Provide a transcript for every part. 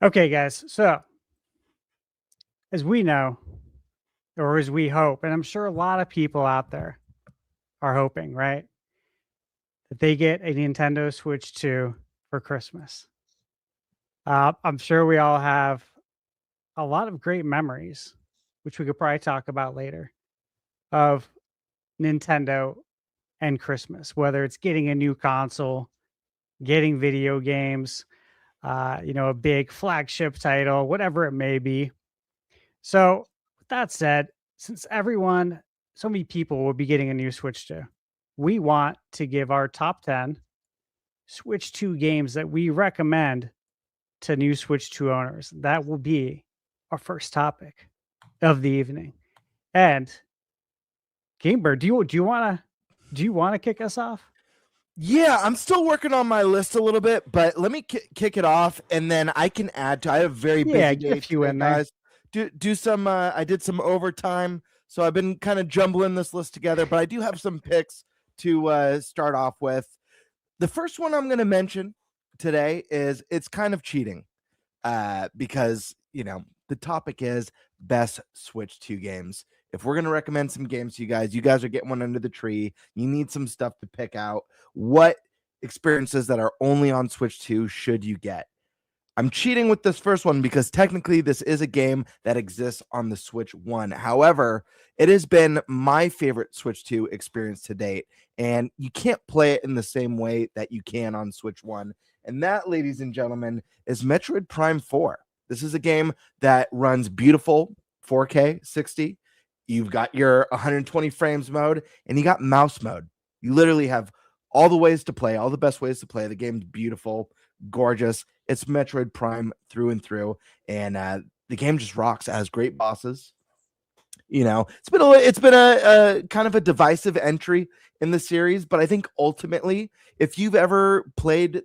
Okay, guys. So, as we know, or as we hope, and I'm sure a lot of people out there are hoping, right, that they get a Nintendo Switch 2 for Christmas. I'm sure we all have a lot of great memories, which we could probably talk about later, of Nintendo and Christmas, whether it's getting a new console, getting video games, a big flagship title, whatever it may be. So, with that said, since so many people will be getting a new Switch 2, we want to give our top 10 Switch 2 games that we recommend to new Switch 2 owners. That will be our first topic of the evening. And Gamebird, do you want to kick us off? Yeah, I'm still working on my list a little bit, but let me kick it off, and then I can add to. I have a very Yeah, busy get a day few today, in there. guys. Do some. I did some overtime, so I've been kind of jumbling this list together. But I do have some picks to start off with. The first one I'm going to mention today is it's kind of cheating, because the topic is best Switch 2 games. If we're going to recommend some games to you guys are getting one under the tree. You need some stuff to pick out. What experiences that are only on Switch 2 should you get? I'm cheating with this first one because technically this is a game that exists on the Switch 1. However, it has been my favorite Switch 2 experience to date, and you can't play it in the same way that you can on Switch 1. And that, ladies and gentlemen, is Metroid Prime 4. This is a game that runs beautiful 4K 60. You've got your 120 frames mode, and you got mouse mode. You literally have all the ways to play, all the best ways to play. The game's beautiful, gorgeous. It's Metroid Prime through and through, and the game just rocks. It has great bosses. It's been a kind of a divisive entry in the series, but I think ultimately, if you've ever played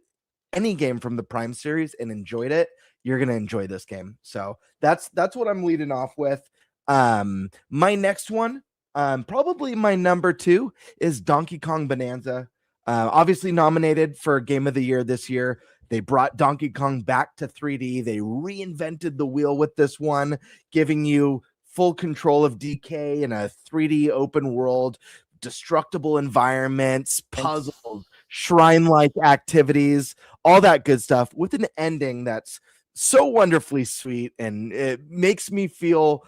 any game from the Prime series and enjoyed it, you're gonna enjoy this game. So that's what I'm leading off with. My next one, probably my number 2, is Donkey Kong Bonanza. Obviously nominated for Game of the Year this year. They brought Donkey Kong back to 3D. They reinvented the wheel with this one, giving you full control of DK in a 3D open world, destructible environments, puzzles, shrine-like activities, all that good stuff, with an ending that's so wonderfully sweet, and it makes me feel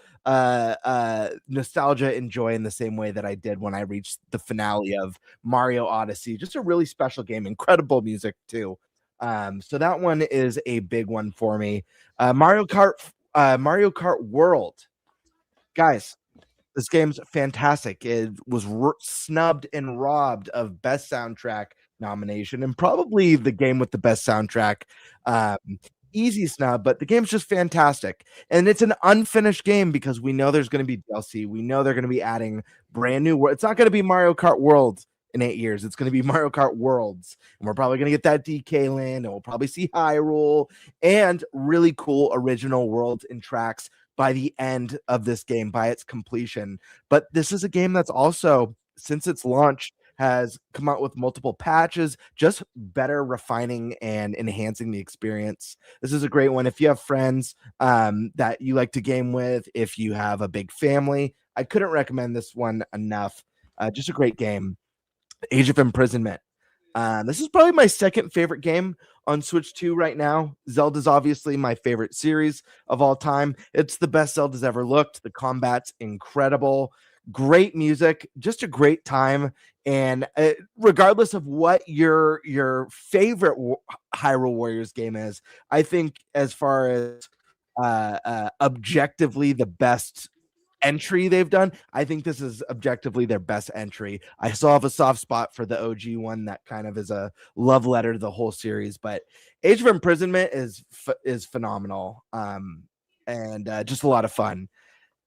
nostalgia and joy in the same way that I did when I reached the finale of Mario Odyssey. Just a really special game, incredible music too. So that one is a big one for me. Mario Kart World, guys. This game's fantastic. It was snubbed and robbed of best soundtrack nomination, and probably the game with the best soundtrack. Um, Easy snub, but the game's just fantastic. And it's an unfinished game because we know there's going to be DLC. We know they're going to be adding brand new world. It's not going to be Mario Kart World in 8 years. It's going to be Mario Kart Worlds. And we're probably going to get that DK land, and we'll probably see Hyrule and really cool original worlds and tracks by the end of this game, by its completion. But this is a game that's also, since its launch, has come out with multiple patches, just better refining and enhancing the experience. This is a great one. If you have friends that you like to game with, if you have a big family, I couldn't recommend this one enough. Just a great game. Age of Imprisonment. This is probably my second favorite game on Switch 2 right now. Zelda's obviously my favorite series of all time. It's the best Zelda's ever looked. The combat's incredible. Great music, just a great time. And regardless of what your favorite Hyrule Warriors game is, I think as far as objectively the best entry they've done, I think this is objectively their best entry. I still have a soft spot for the OG one that kind of is a love letter to the whole series, but Age of Imprisonment is phenomenal, and just a lot of fun.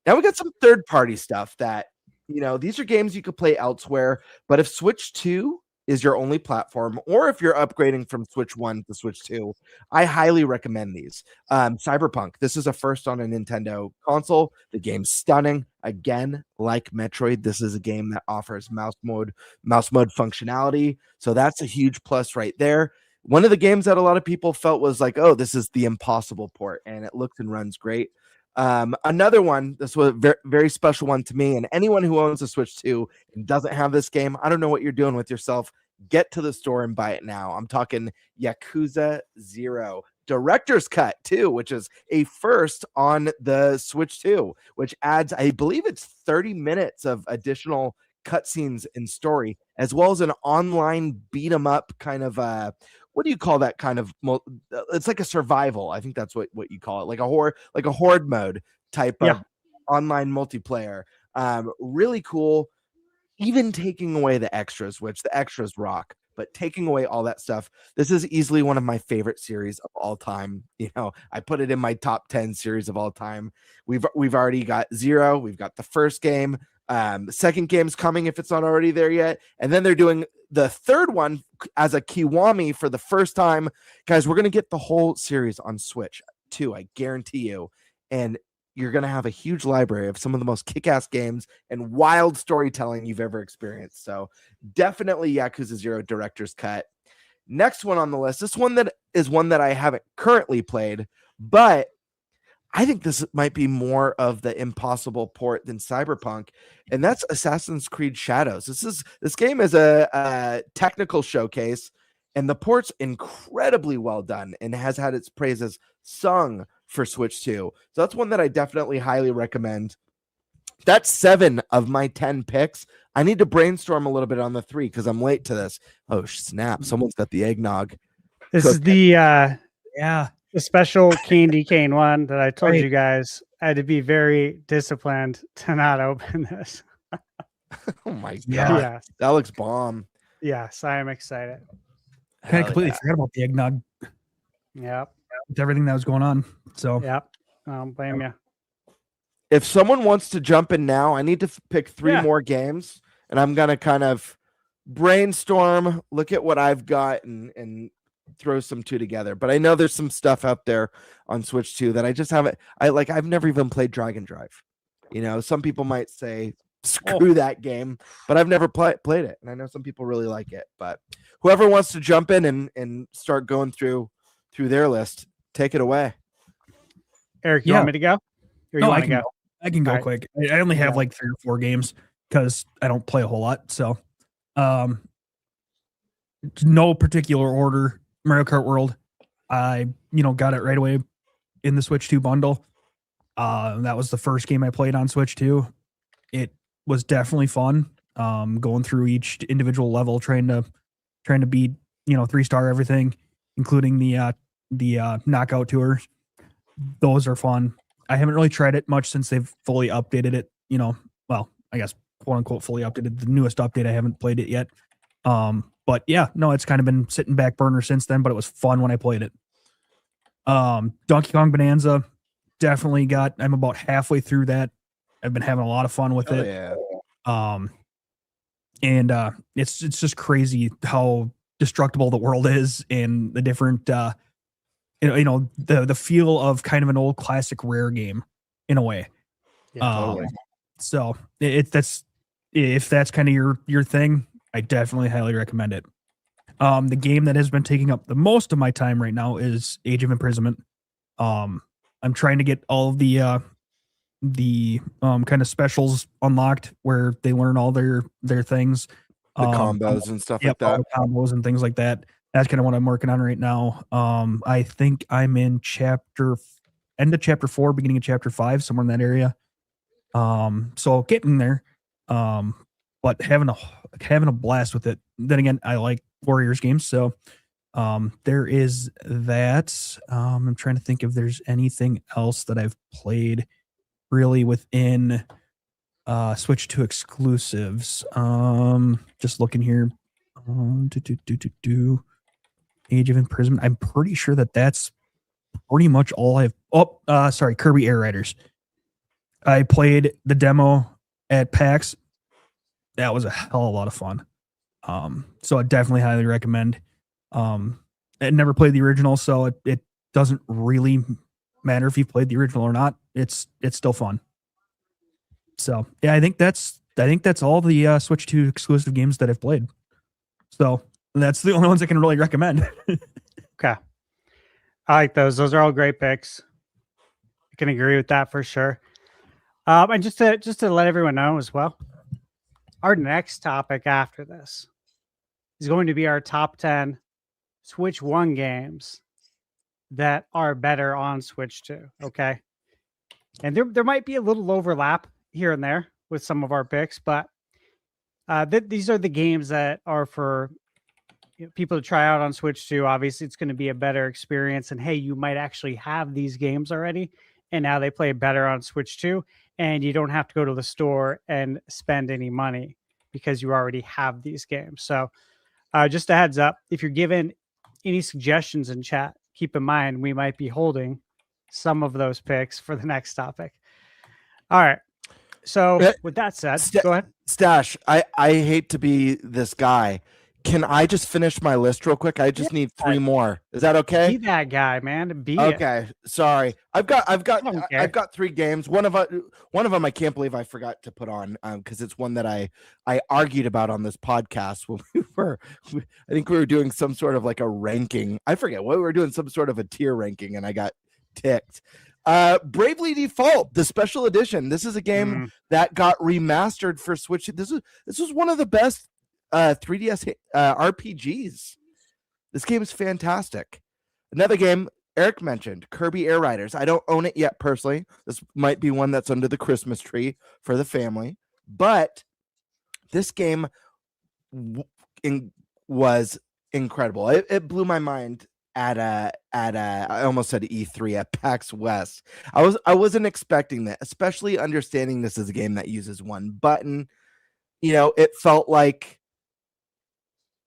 Now we got some third party stuff that, these are games you could play elsewhere, but if Switch 2 is your only platform, or if you're upgrading from Switch 1 to Switch 2, I highly recommend these. Cyberpunk, this is a first on a Nintendo console. The game's stunning. Again, like Metroid, this is a game that offers mouse mode functionality. So that's a huge plus right there. one of the games that a lot of people felt was like, oh, this is the impossible port, and it looks and runs great. Another one, this was a very, very special one to me, and anyone who owns a Switch 2 and doesn't have this game, I don't know what you're doing with yourself. Get to the store and buy it now. I'm talking Yakuza 0 Director's Cut too, which is a first on the Switch 2, which adds, I believe it's 30 minutes of additional cutscenes and story, as well as an online beat 'em up kind of what do you call that kind of it's like a survival. I think that's what you call it, like a horde mode type of online multiplayer. Really cool. Even taking away the extras, which the extras rock, but taking away all that stuff, this is easily one of my favorite series of all time. You know, I put it in my top 10 series of all time. We've already got 0. We've got the first game. The second game's coming if it's not already there yet. And then they're doing the third one as a Kiwami for the first time. Guys, we're going to get the whole series on Switch too, I guarantee you. And you're going to have a huge library of some of the most kick-ass games and wild storytelling you've ever experienced. So definitely Yakuza 0 Director's Cut. Next one on the list, this one that is one that I haven't currently played, but I think this might be more of the impossible port than Cyberpunk, and that's Assassin's Creed Shadows. This game is a technical showcase, and the port's incredibly well done and has had its praises sung for Switch 2. So that's one that I definitely highly recommend. That's 7 of my 10 picks. I need to brainstorm a little bit on the 3 because I'm late to this. Oh, snap. Someone's got the eggnog. This is the special candy cane one that I told you guys I had to be very disciplined to not open this. Oh my god. Yeah. That looks bomb. Yes, I am excited. I kind of completely forgot about the eggnog. Yep. With everything that was going on. So yep. I don't blame you. If someone wants to jump in now, I need to pick 3 more games, and I'm gonna kind of brainstorm, look at what I've got, and throw some 2 together. But I know there's some stuff out there on Switch 2 that I just haven't. I've never even played Dragon Drive. You know, some people might say screw that game, but I've never played it, and I know some people really like it. But whoever wants to jump in and start going through their list, take it away. Eric, you want me to go? Or no, you I can go. I can go quick. I only have like 3 or 4 games because I don't play a whole lot. So, no particular order. Mario Kart World, I got it right away in the Switch 2 bundle. That was the first game I played on Switch 2. It was definitely fun. Going through each individual level, trying to beat 3-star everything, including the knockout tours. Those are fun. I haven't really tried it much since they've fully updated it. Well, I guess quote unquote fully updated. The newest update, I haven't played it yet. But yeah, no, it's kind of been sitting back burner since then, but it was fun when I played it. Donkey Kong Bonanza, definitely I'm about halfway through that. I've been having a lot of fun with it. Yeah. And it's just crazy how destructible the world is and the different the feel of kind of an old classic Rare game in a way. Yeah, totally. So if that's kind of your thing, I definitely highly recommend it. The game that has been taking up the most of my time right now is Age of Imprisonment. I'm trying to get all of the kind of specials unlocked where they learn all their things, the combos and stuff like that. All the combos and things like that. That's kind of what I'm working on right now. I think I'm in end of chapter 4, beginning of chapter 5, somewhere in that area. So getting there. But having a blast with it. Then again, I like Warriors games, so there is that. I'm trying to think if there's anything else that I've played really within Switch 2 exclusives. Just looking here. Age of Imprisonment. I'm pretty sure that's pretty much all I've. Kirby Air Riders. I played the demo at PAX. That was a hell of a lot of fun. So I definitely highly recommend. I never played the original, so it doesn't really matter if you played the original or not. It's still fun. So yeah, I think that's all the Switch 2 exclusive games that I've played. So That's the only ones I can really recommend. Okay. I like those. Those are all great picks. I can agree with that for sure. And just to let everyone know as well, our next topic after this is going to be our top 10 Switch 1 games that are better on Switch 2. Okay. And there might be a little overlap here and there with some of our picks, but these are the games that are for people to try out on Switch 2. Obviously, it's going to be a better experience. And hey, you might actually have these games already, and now they play better on Switch 2, and you don't have to go to the store and spend any money because you already have these games. So, just a heads up, if you're given any suggestions in chat, keep in mind we might be holding some of those picks for the next topic. All right. So, with that said, go ahead. Stash, I hate to be this guy. Can I just finish my list real quick? I just need 3 more. Is that okay? Be that guy, man. Be okay. It. Sorry, I've got 3 games. One of them I can't believe I forgot to put on because it's one that I argued about on this podcast when I think we were doing some sort of like a ranking. I forget what we were doing, some sort of a tier ranking, and I got ticked. Bravely Default, the special edition. This is a game that got remastered for Switch. This was one of the best 3DS RPGs. This game is fantastic. Another game Eric mentioned, Kirby Air Riders. I don't own it yet personally. This might be one that's under the Christmas tree for the family, but this game was incredible. It blew my mind at I almost said E3 at PAX West. I wasn't expecting that, especially understanding this is a game that uses one button. It felt like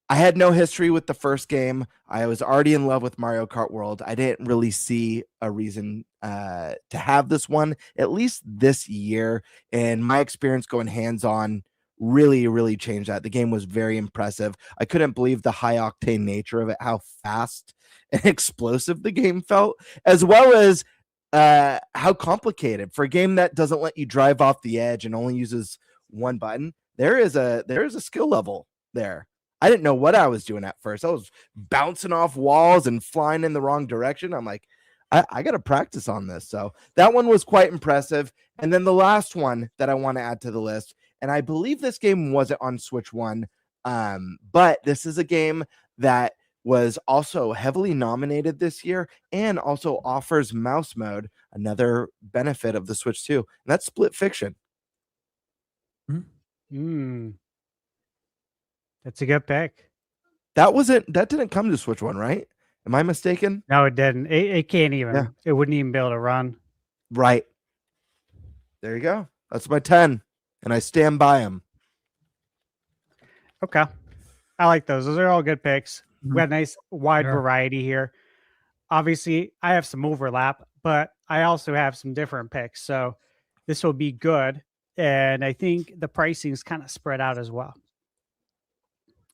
I had no history with the first game. I was already in love with Mario Kart World. I didn't really see a reason to have this one, at least this year. And my experience going hands-on really, really changed that. The game was very impressive. I couldn't believe the high-octane nature of it, how fast and explosive the game felt, as well as how complicated. For a game that doesn't let you drive off the edge and only uses one button, there is a skill level there. I didn't know what I was doing at first. I was bouncing off walls and flying in the wrong direction. I'm like, I got to practice on this. So that one was quite impressive. And then the last one that I want to add to the list, and I believe this game wasn't on Switch 1, but this is a game that was also heavily nominated this year and also offers mouse mode, another benefit of the Switch 2, and that's Split Fiction. That's a good pick. That didn't come to Switch 1, right? Am I mistaken? No, it didn't. It can't even. Yeah. It wouldn't even be able to run. Right. There you go. That's my 10, and I stand by them. Okay. I like those. Those are all good picks. We got a nice wide variety here. Obviously, I have some overlap, but I also have some different picks. So this will be good. And I think the pricing is kind of spread out as well.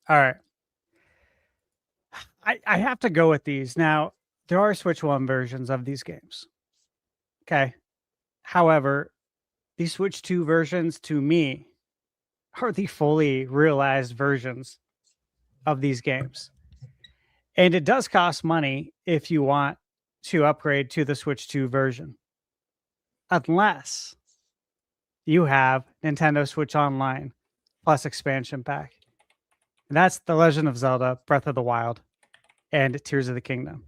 All right. I have to go with these. Now, there are Switch 1 versions of these games. Okay. However, these Switch 2 versions, to me, are the fully realized versions of these games. And it does cost money if you want to upgrade to the Switch 2 version. Unless you have Nintendo Switch Online plus expansion pack. And that's The Legend of Zelda, Breath of the Wild, and Tears of the Kingdom.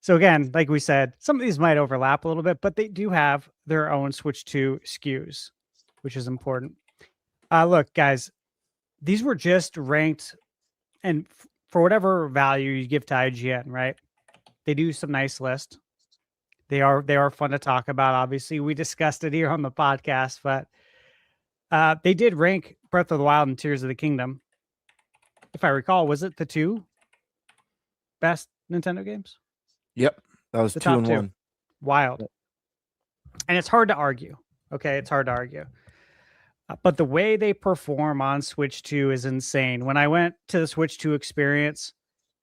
So again, like we said, some of these might overlap a little bit, but they do have their own Switch 2 SKUs, which is important. Look, guys, these were just ranked, and for whatever value you give to IGN, right? They do some nice lists. They are fun to talk about. Obviously, we discussed it here on the podcast, but they did rank Breath of the Wild and Tears of the Kingdom. If I recall, was it the 2 best Nintendo games? Yep, that was the 2 and 1. Wild. Yep. And it's hard to argue. Okay, it's hard to argue. But the way they perform on Switch 2 is insane. When I went to the Switch 2 experience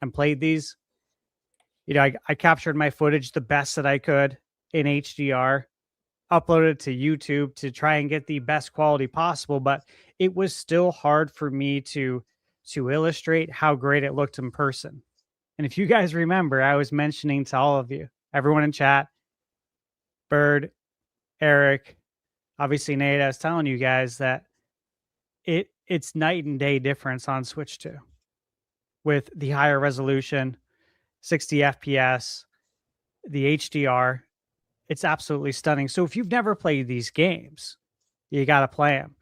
and played these, I captured my footage the best that I could in HDR, uploaded it to YouTube to try and get the best quality possible, but it was still hard for me to to illustrate how great it looked in person. And if you guys remember, I was mentioning to all of you, everyone in chat, Bird, Eric, obviously Nate, I was telling you guys that it's night and day difference on Switch 2 with the higher resolution, 60 FPS, the HDR. It's absolutely stunning. So if you've never played these games, you got to play them.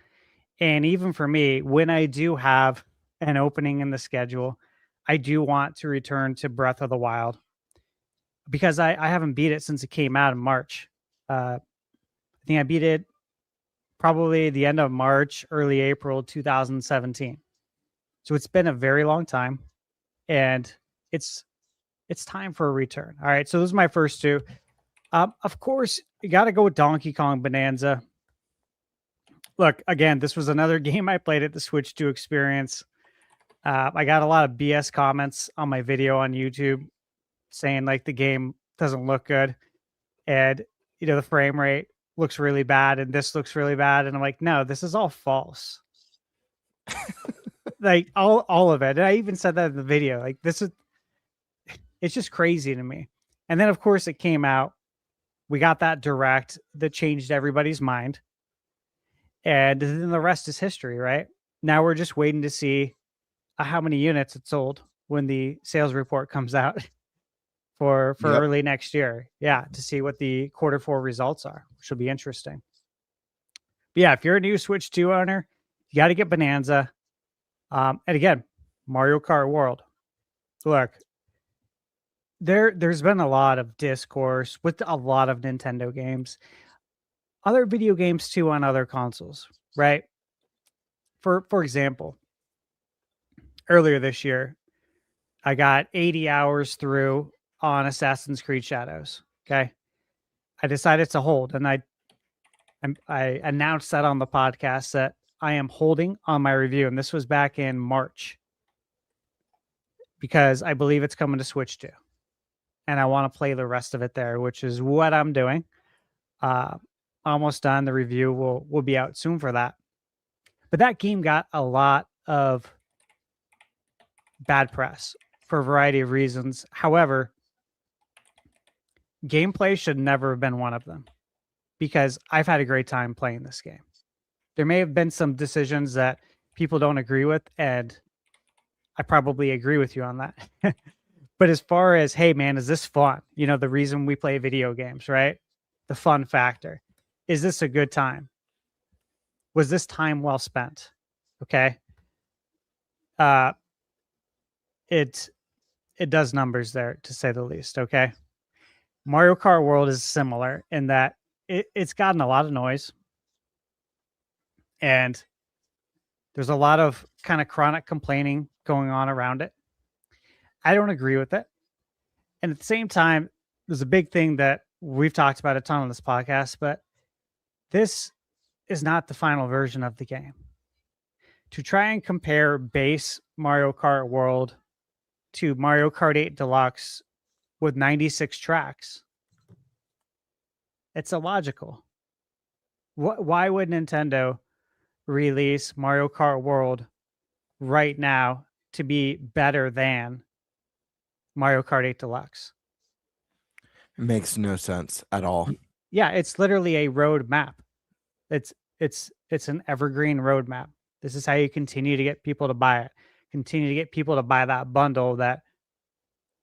And even for me, when I do have an opening in the schedule, I do want to return to Breath of the Wild because I haven't beat it since it came out in March. I think I beat it probably the end of March, early April 2017. So it's been a very long time, and it's time for a return. All right, so those are my first two. Of course, you got to go with Donkey Kong Bonanza. Look, again, this was another game I played at the Switch 2 experience. I got a lot of BS comments on my video on YouTube saying like the game doesn't look good, and the frame rate looks really bad, and this looks really bad, and I'm like, no, this is all false. Like all of it. And I even said that in the video. Like it's just crazy to me. And then of course it came out. We got that direct that changed everybody's mind. And then the rest is history, right? Now we're just waiting to see how many units it sold when the sales report comes out for Yep. early next year. Yeah, to see what the Q4 results are, which will be interesting. But yeah, if you're a new Switch 2 owner, you got to get Bonanza. And again, Mario Kart World. Look, there's been a lot of discourse with a lot of Nintendo games, other video games too on other consoles, right? For example, earlier this year, I got 80 hours through on Assassin's Creed Shadows. Okay, I decided to hold, and I announced that on the podcast that I am holding on my review, and this was back in March because I believe it's coming to Switch 2, and I want to play the rest of it there, which is what I'm doing. Almost done. The review will be out soon for that. But that game got a lot of bad press for a variety of reasons. However, gameplay should never have been one of them because I've had a great time playing this game. There may have been some decisions that people don't agree with, and I probably agree with you on that. But as far as, hey, man, is this fun? The reason we play video games, right? The fun factor. Is this a good time? Was this time well spent? Okay. It does numbers there, to say the least. Okay. Mario Kart World is similar in that it's gotten a lot of noise, and there's a lot of kind of chronic complaining going on around it. I don't agree with it. And at the same time, there's a big thing that we've talked about a ton on this podcast, but this is not the final version of the game. To try and compare base Mario Kart World to Mario Kart 8 Deluxe with 96 tracks, it's illogical. Why would Nintendo release Mario Kart World right now to be better than Mario Kart 8 Deluxe? Makes no sense at all. Yeah, it's literally a road map. It's an evergreen roadmap. This is how you continue to get people to buy it. Continue to get people to buy that bundle that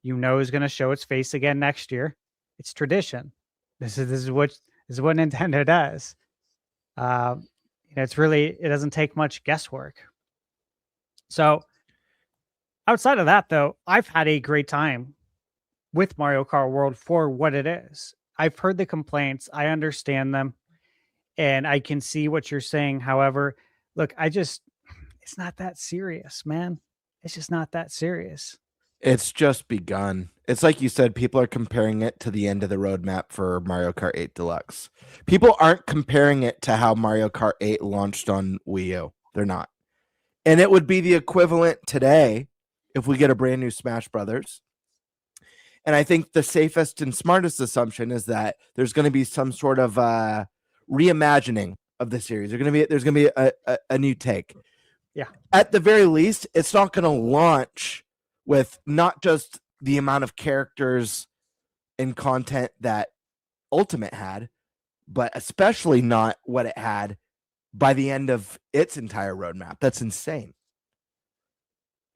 is going to show its face again next year. It's tradition. This is what Nintendo does. It doesn't take much guesswork. So outside of that, though, I've had a great time with Mario Kart World for what it is. I've heard the complaints. I understand them. And I can see what you're saying. However, look, it's not that serious, man. It's just not that serious. It's just begun. It's like you said, people are comparing it to the end of the roadmap for Mario Kart 8 Deluxe. People aren't comparing it to how Mario Kart 8 launched on Wii U. They're not. And it would be the equivalent today if we get a brand new Smash Brothers. And I think the safest and smartest assumption is that there's going to be some sort of reimagining of the series. There's going to be a new take. Yeah. At the very least, it's not going to launch with not just the amount of characters and content that Ultimate had, but especially not what it had by the end of its entire roadmap. That's insane.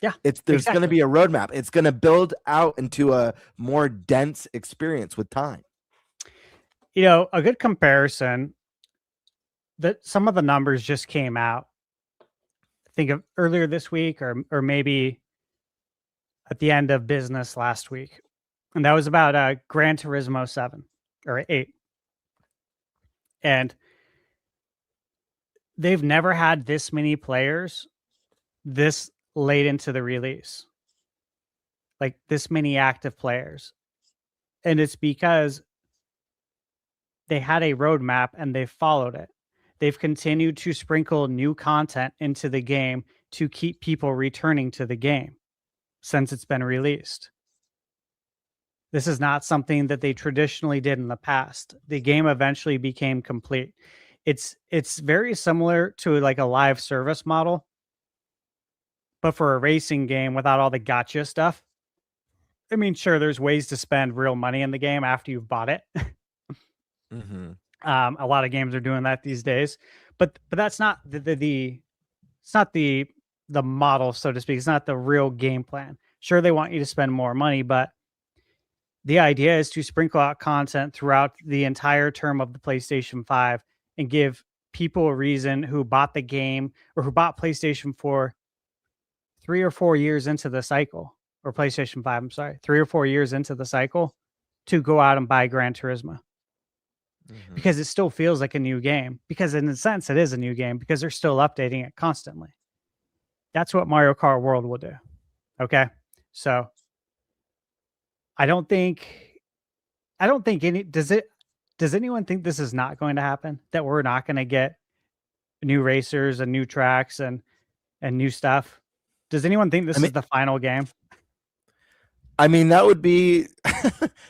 Yeah, There's going to be a roadmap. It's going to build out into a more dense experience with time. You know, a good comparison that some of the numbers just came out. I think of earlier this week or maybe at the end of business last week. And that was about Gran Turismo 7 or 8. And they've never had this many players this late into the release. Like this many active players. And it's because they had a roadmap and they followed it. They've continued to sprinkle new content into the game to keep people returning to the game since it's been released. This is not something that they traditionally did in the past. The game eventually became complete. It's very similar to like a live service model, but for a racing game without all the gotcha stuff. I mean, sure, there's ways to spend real money in the game after you've bought it. Mm-hmm. A lot of games are doing that these days, but that's not it's not the model, so to speak. It's not the real game plan. Sure, they want you to spend more money, but the idea is to sprinkle out content throughout the entire term of the PlayStation 5 and give people a reason who bought the game or who bought PlayStation 4 3 or 4 years into the cycle, or PlayStation 5, I'm sorry, 3 or 4 years into the cycle to go out and buy Gran Turismo. Because it still feels like a new game. Because in a sense, it is a new game because they're still updating it constantly. That's what Mario Kart World will do. Okay, so I don't think any does anyone think this is not going to happen? That we're not going to get new racers and new tracks and new stuff? Does anyone think this is the final game? I mean, that would be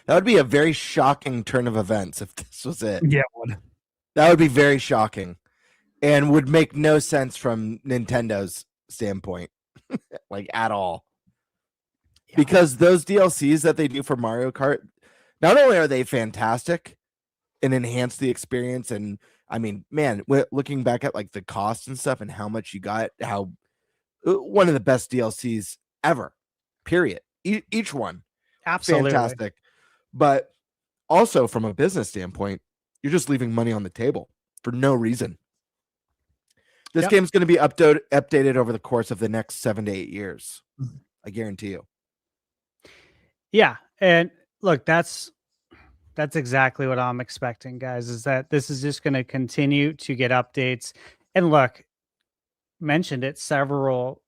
a very shocking turn of events if this was it. Yeah, it would. That would be very shocking and would make no sense from Nintendo's standpoint, like at all. Yeah. Because those DLCs that they do for Mario Kart, not only are they fantastic and enhance the experience, and I mean, man, looking back at like the cost and stuff and how much you got, how one of the best DLCs ever, period. Each one. Absolutely. Fantastic. But also from a business standpoint, you're just leaving money on the table for no reason. This game's going to be updated over the course of the next 7 to 8 years. I guarantee you. Yeah. And look, that's exactly what I'm expecting, guys, is that this is just going to continue to get updates. And look, mentioned it several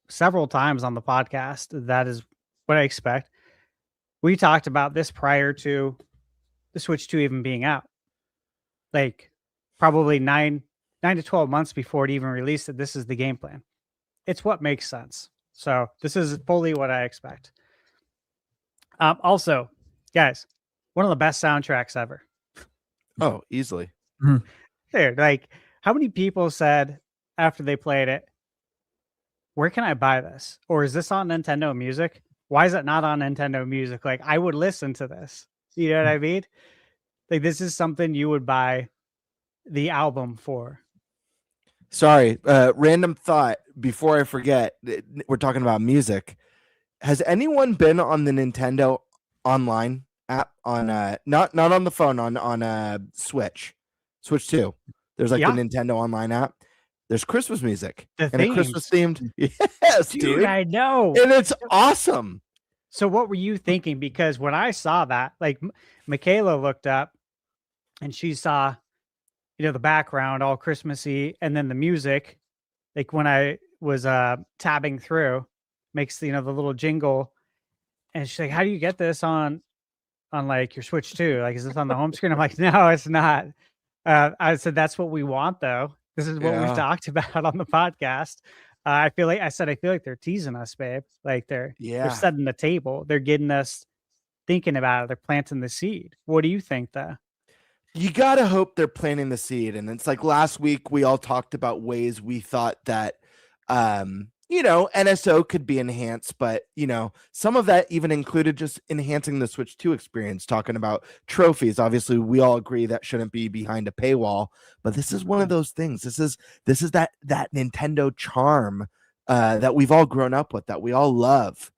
times on the podcast. That is what I expect. We talked about this prior to the Switch 2 even being out. Like probably 9 to 12 months before it even released it, this is the game plan. It's what makes sense. So this is fully what I expect. Also, guys, one of the best soundtracks ever. Oh, easily. Dude, like how many people said after they played it, where can I buy this? Or is this on Nintendo Music? Why is it not on Nintendo Music? Like, I would listen to this. You know what I mean? Like, this is something you would buy the album for. Sorry, random thought before I forget. We're talking about music. Has anyone been on the Nintendo Online app on not on the phone, on Switch 2? There's like the Nintendo Online app. There's Christmas music and a Christmas themed. Yes, dude, I know. And it's awesome. So what were you thinking? Because when I saw that, like Michaela looked up and she saw, you know, the background all Christmassy and then the music, like when I was tabbing through, makes, you know, the little jingle. And she's like, how do you get this on like your Switch 2? Like, is this on the home screen? I'm like, no, it's not. I said, that's what we want though. This is what we've talked about on the podcast. I feel like they're teasing us, babe. Like they're setting the table. They're getting us thinking about it. They're planting the seed. What do you think though? You got to hope they're planting the seed. And it's like last week, we all talked about ways we thought that NSO could be enhanced, but some of that even included just enhancing the Switch 2 experience, talking about trophies. Obviously, we all agree that shouldn't be behind a paywall, but this is one of those things. This is that Nintendo charm that we've all grown up with, that we all love.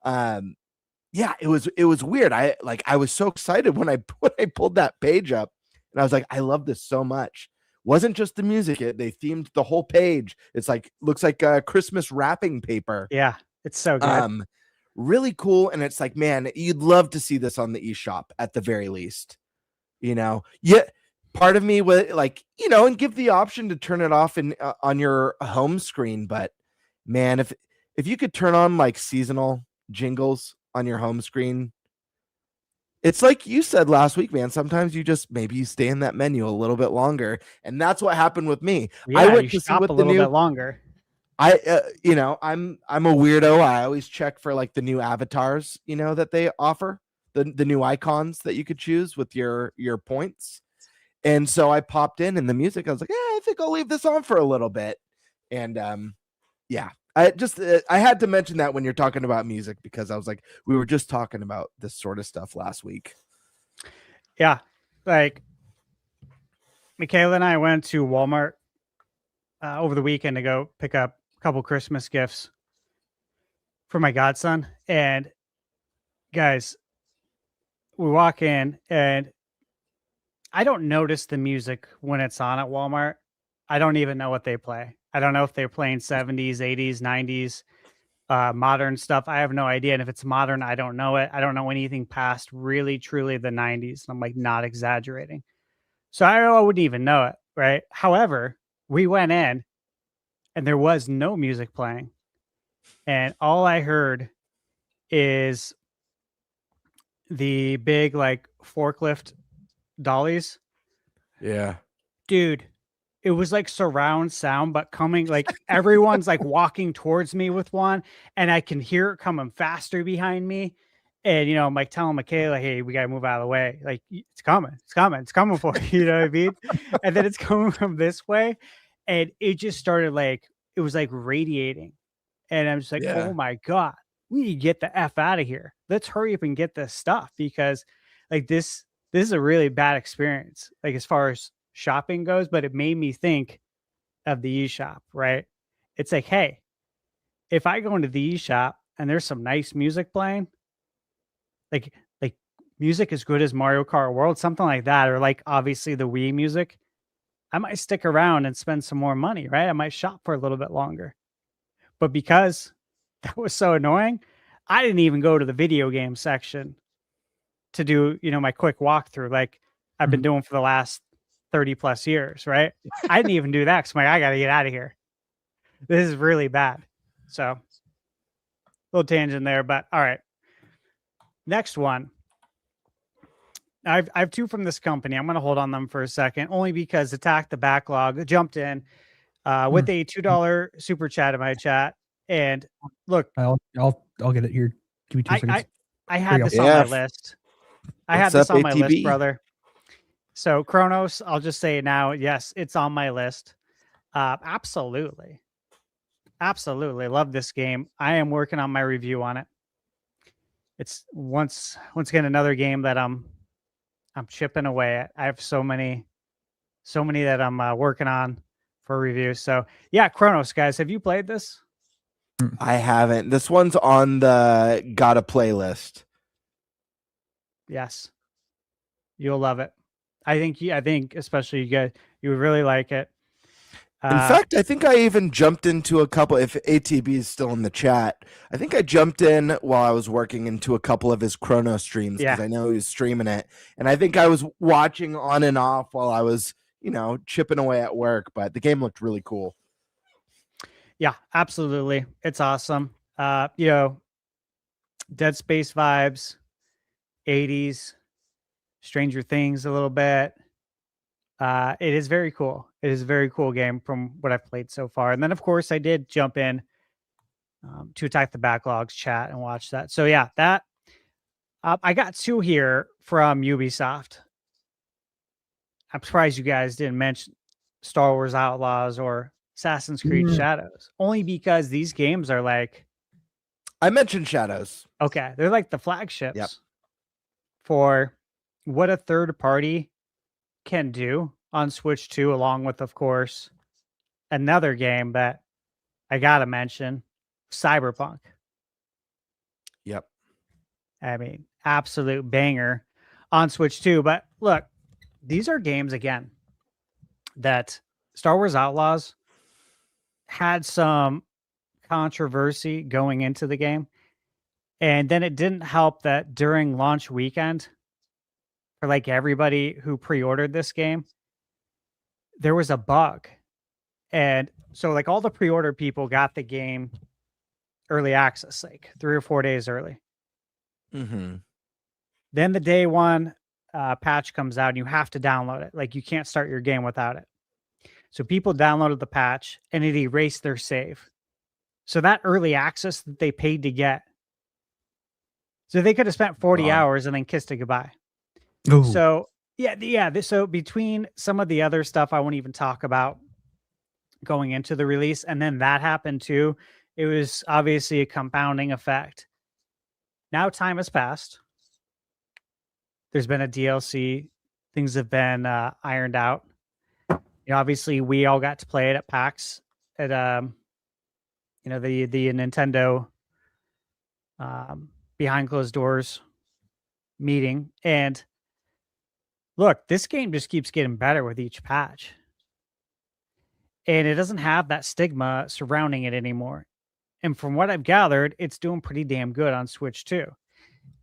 Yeah, it was weird. I was so excited when I pulled that page up, and I was like, I love this so much. Wasn't just the music; they themed the whole page. It's looks like Christmas wrapping paper. Yeah, it's so good. Really cool. And it's like, man, you'd love to see this on the eShop at the very least. Yeah. Part of me would and give the option to turn it off on your home screen. But man, if you could turn on like seasonal jingles on your home screen, it's like you said last week, man. Sometimes maybe you stay in that menu a little bit longer, and that's what happened with me. Yeah, I went you to see shop what a little bit longer. I'm a weirdo. I always check for like the new avatars, that they offer, the new icons that you could choose with your points. And so I popped in the music. I was like, I think I'll leave this on for a little bit. And yeah, I had to mention that when you're talking about music, because I was like, we were just talking about this sort of stuff last week. Yeah, like Michaela and I went to Walmart over the weekend to go pick up a couple Christmas gifts for my godson. And guys, we walk in and I don't notice the music when it's on at Walmart. I don't even know what they play. I don't know if they're playing 70s, 80s, 90s, modern stuff. I have no idea. And if it's modern, I don't know it. I don't know anything past really, truly the 90s. I'm like not exaggerating. So I wouldn't even know it. Right. However, we went in and there was no music playing. And all I heard is the big like forklift dollies. Yeah. Dude, it was like surround sound, but coming like everyone's like walking towards me with one, and I can hear it coming faster behind me. And I'm like telling Michaela, hey, we gotta move out of the way. Like it's coming for you. You know what I mean? And then it's coming from this way. And it just started it was like radiating. And I'm just like, Yeah. oh my God, we need to get the F out of here. Let's hurry up and get this stuff, because like this is a really bad experience, like as far as shopping goes, but it made me think of the eShop, right? It's like, hey, if I go into the eShop and there's some nice music playing, like music as good as Mario Kart World, something like that, or like obviously the Wii music, I might stick around and spend some more money, right? I might shop for a little bit longer. But because that was so annoying, I didn't even go to the video game section to do, my quick walkthrough like I've been doing for the last 30 plus years, right? I didn't even do that because I'm like, I got to get out of here. This is really bad. So, little tangent there, but all right. Next one. I have two from this company. I'm going to hold on them for a second, only because Attack the Backlog jumped in with a $2 super chat in my chat. And look, I'll get it here. Give me 2 seconds. I had this on my list. I had this on my list, ATB? brother. So Kronos, I'll just say it now. Yes, it's on my list. Absolutely. Love this game. I am working on my review on it. It's once again another game that I'm chipping away at. I have so many that I'm working on for review. So yeah, Kronos, guys, have you played this? I haven't. This one's on the gotta play list. Yes, you'll love it. I think especially you guys, you would really like it. In fact, I think I even jumped into a couple. If ATB is still in the chat, I think I jumped in while I was working into a couple of his Chrono streams, because I know he was streaming it, and I think I was watching on and off while I was, chipping away at work. But the game looked really cool. Yeah, absolutely, it's awesome. Dead Space vibes, 80s, Stranger Things a little bit. It is very cool. It is a very cool game from what I've played so far. And then, of course, I did jump in to Attack the Backlogs chat and watch that. So, yeah, that I got two here from Ubisoft. I'm surprised you guys didn't mention Star Wars Outlaws or Assassin's Creed Shadows, only because these games are like, I mentioned Shadows. okay, they're like the flagships for what a third party can do on Switch 2, along with, of course, another game that I gotta mention, Cyberpunk. Yep. I mean, absolute banger on Switch 2. But look, these are games, again, that Star Wars Outlaws had some controversy going into the game. And then it didn't help that during launch weekend, for like everybody who pre-ordered this game, there was a bug. And so like all the pre-order people got the game early access, like 3 or 4 days early. Mm-hmm. Then the day one patch comes out and you have to download it. Like you can't start your game without it. So people downloaded the patch and it erased their save. So that early access that they paid to get, so they could have spent 40 hours and then kissed it goodbye. Ooh. So so between some of the other stuff I won't even talk about going into the release, and then that happened too, it was obviously a compounding effect. Now time has passed. There's been a DLC. Things have been ironed out. You know, obviously we all got to play it at PAX at you know, the Nintendo behind closed doors meeting. And look, this game just keeps getting better with each patch. And it doesn't have that stigma surrounding it anymore. And from what I've gathered, it's doing pretty damn good on Switch too.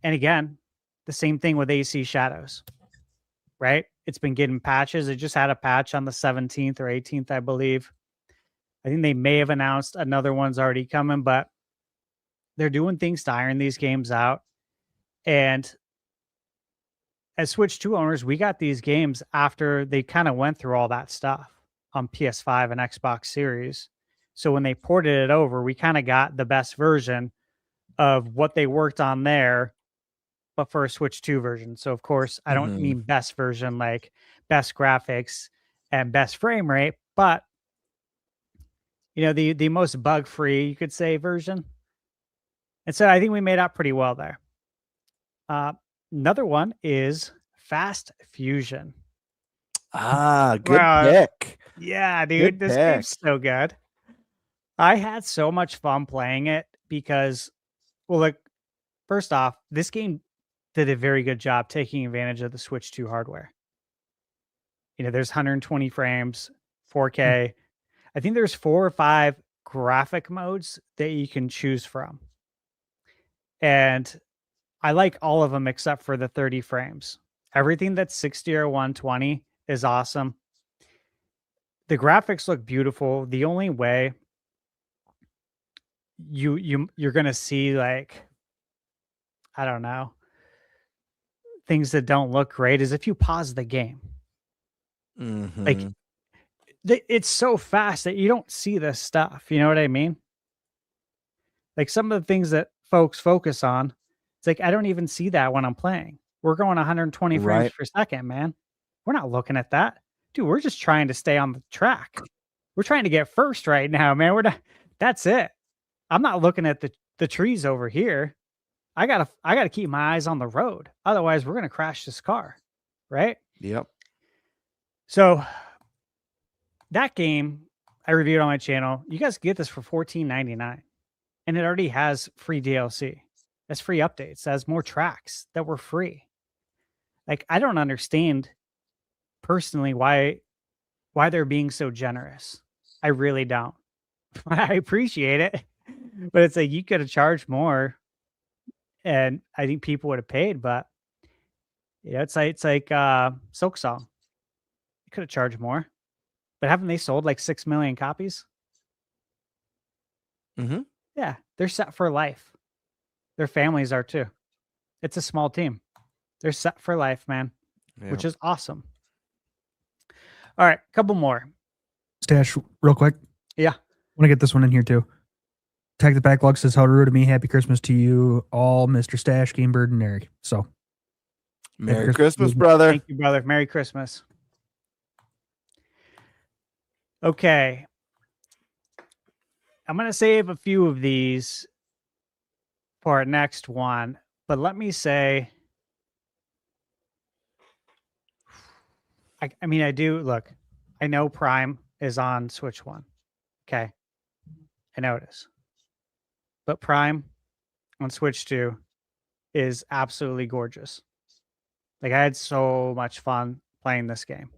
And again, the same thing with AC Shadows, right? It's been getting patches. It just had a patch on the 17th or 18th, I believe. I think they may have announced another one's already coming, but they're doing things to iron these games out. And as Switch 2 owners, we got these games after they kind of went through all that stuff on PS5 and Xbox Series. So when they ported it over, we kind of got the best version of what they worked on there, but for a Switch 2 version. So of course, I don't mean best version like best graphics and best frame rate, but you know, the most bug-free, you could say, version. And so I think we made out pretty well there. Another one is Fast Fusion. Ah, good pick. Yeah, dude, this game's so good. I had so much fun playing it because, well, like, first off, this game did a very good job taking advantage of the Switch 2 hardware. You know, there's 120 frames, 4K. I think there's 4 or 5 graphic modes that you can choose from. And I like all of them except for the 30 frames. Everything that's 60 or 120 is awesome. The graphics look beautiful. The only way you're gonna see, like, I don't know, things that don't look great is if you pause the game. Like, it's so fast that you don't see this stuff. You know what I mean? Like some of the things that folks focus on, it's like I don't even see that when I'm playing. We're going 120 frames per second, man. We're not looking at that. Dude, we're just trying to stay on the track. We're trying to get first right now, man. We're not, that's it. I'm not looking at the trees over here. I gotta keep my eyes on the road. Otherwise, we're gonna crash this car. Right? Yep. So that game I reviewed on my channel. You guys can get this for $14.99. And it already has free DLC. That's free updates. It has more tracks that were free. Like, I don't understand personally why they're being so generous. I really don't. I appreciate it. But it's like you could have charged more. And I think people would have paid, but yeah, it's like Silk Song. You could have charged more. But haven't they sold like 6 million copies? Yeah, they're set for life. Their families are too. It's a small team. They're set for life, man, which is awesome. All right, couple more. Stash, real quick. Yeah. Want to get this one in here too. Tag the Backlog says, how to me. Happy Christmas to you all, Mr. Stash, Gamebird, and Eric. So, Merry Christmas, brother. Thank you, brother. Merry Christmas. Okay. I'm going to save a few of these for our next one, but let me say, I mean, I do look, I know Prime is on Switch 1. Okay. I know it is. But Prime on Switch 2 is absolutely gorgeous. Like, I had so much fun playing this game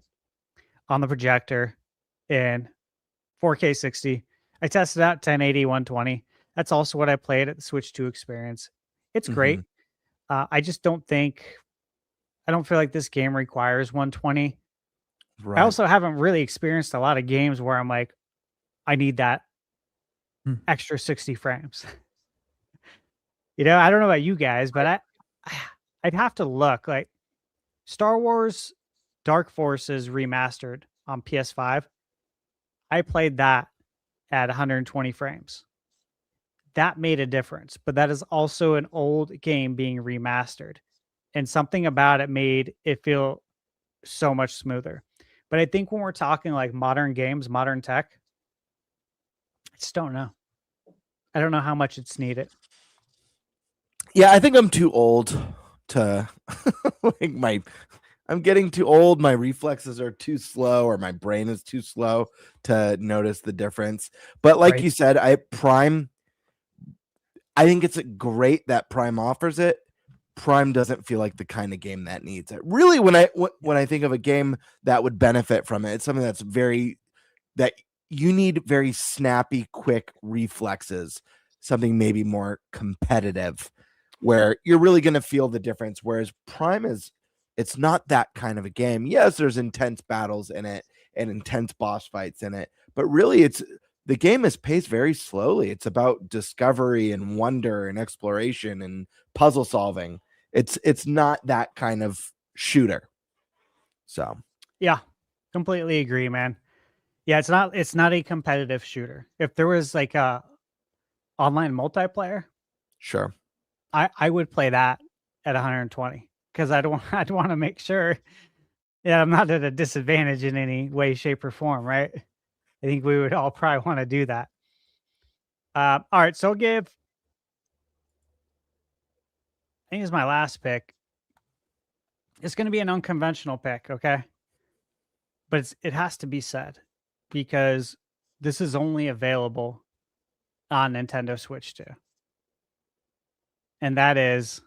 on the projector in 4K 60. I tested out 1080, 120. That's also what I played at the Switch 2 experience. It's great. I just don't I don't feel like this game requires 120. Right. I also haven't really experienced a lot of games where I'm like, I need that extra 60 frames. I don't know about you guys, but I'd have to look. Like Star Wars Dark Forces remastered on PS5. I played that at 120 frames. That made a difference, but that is also an old game being remastered. And something about it made it feel so much smoother. But I think when we're talking like modern games, modern tech, I just don't know. I don't know how much it's needed. Yeah, I think I'm too old to like I'm getting too old. My reflexes are too slow, or my brain is too slow to notice the difference. But like you said, I think it's great that Prime offers it. Prime doesn't feel like the kind of game that needs it. Really, when I think of a game that would benefit from it, it's something that you need very snappy, quick reflexes, something maybe more competitive where you're really going to feel the difference. Whereas Prime it's not that kind of a game. Yes, there's intense battles in it and intense boss fights in it, but really the game is paced very slowly. It's about discovery and wonder and exploration and puzzle solving. It's not that kind of shooter. So yeah, completely agree, man. Yeah, it's not a competitive shooter. If there was like a online multiplayer, sure. I would play that at 120 because I'd want to make sure that I'm not at a disadvantage in any way, shape, or form, right? I think we would all probably want to do that. All right, so I think it's my last pick. It's going to be an unconventional pick, okay? But it has to be said because this is only available on Nintendo Switch 2. And that is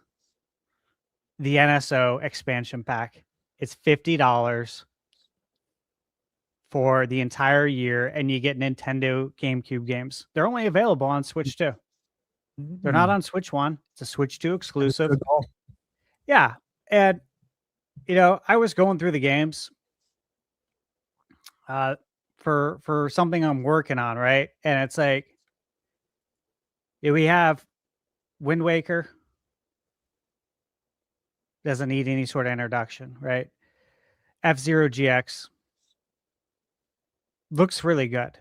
the NSO expansion pack. It's $50 for the entire year, and you get Nintendo GameCube games. They're only available on Switch 2. They're not on Switch 1. It's a Switch 2 exclusive. Yeah. And, I was going through the games for something I'm working on, right? And it's like, we have Wind Waker. Doesn't need any sort of introduction, right? F-Zero GX looks really good.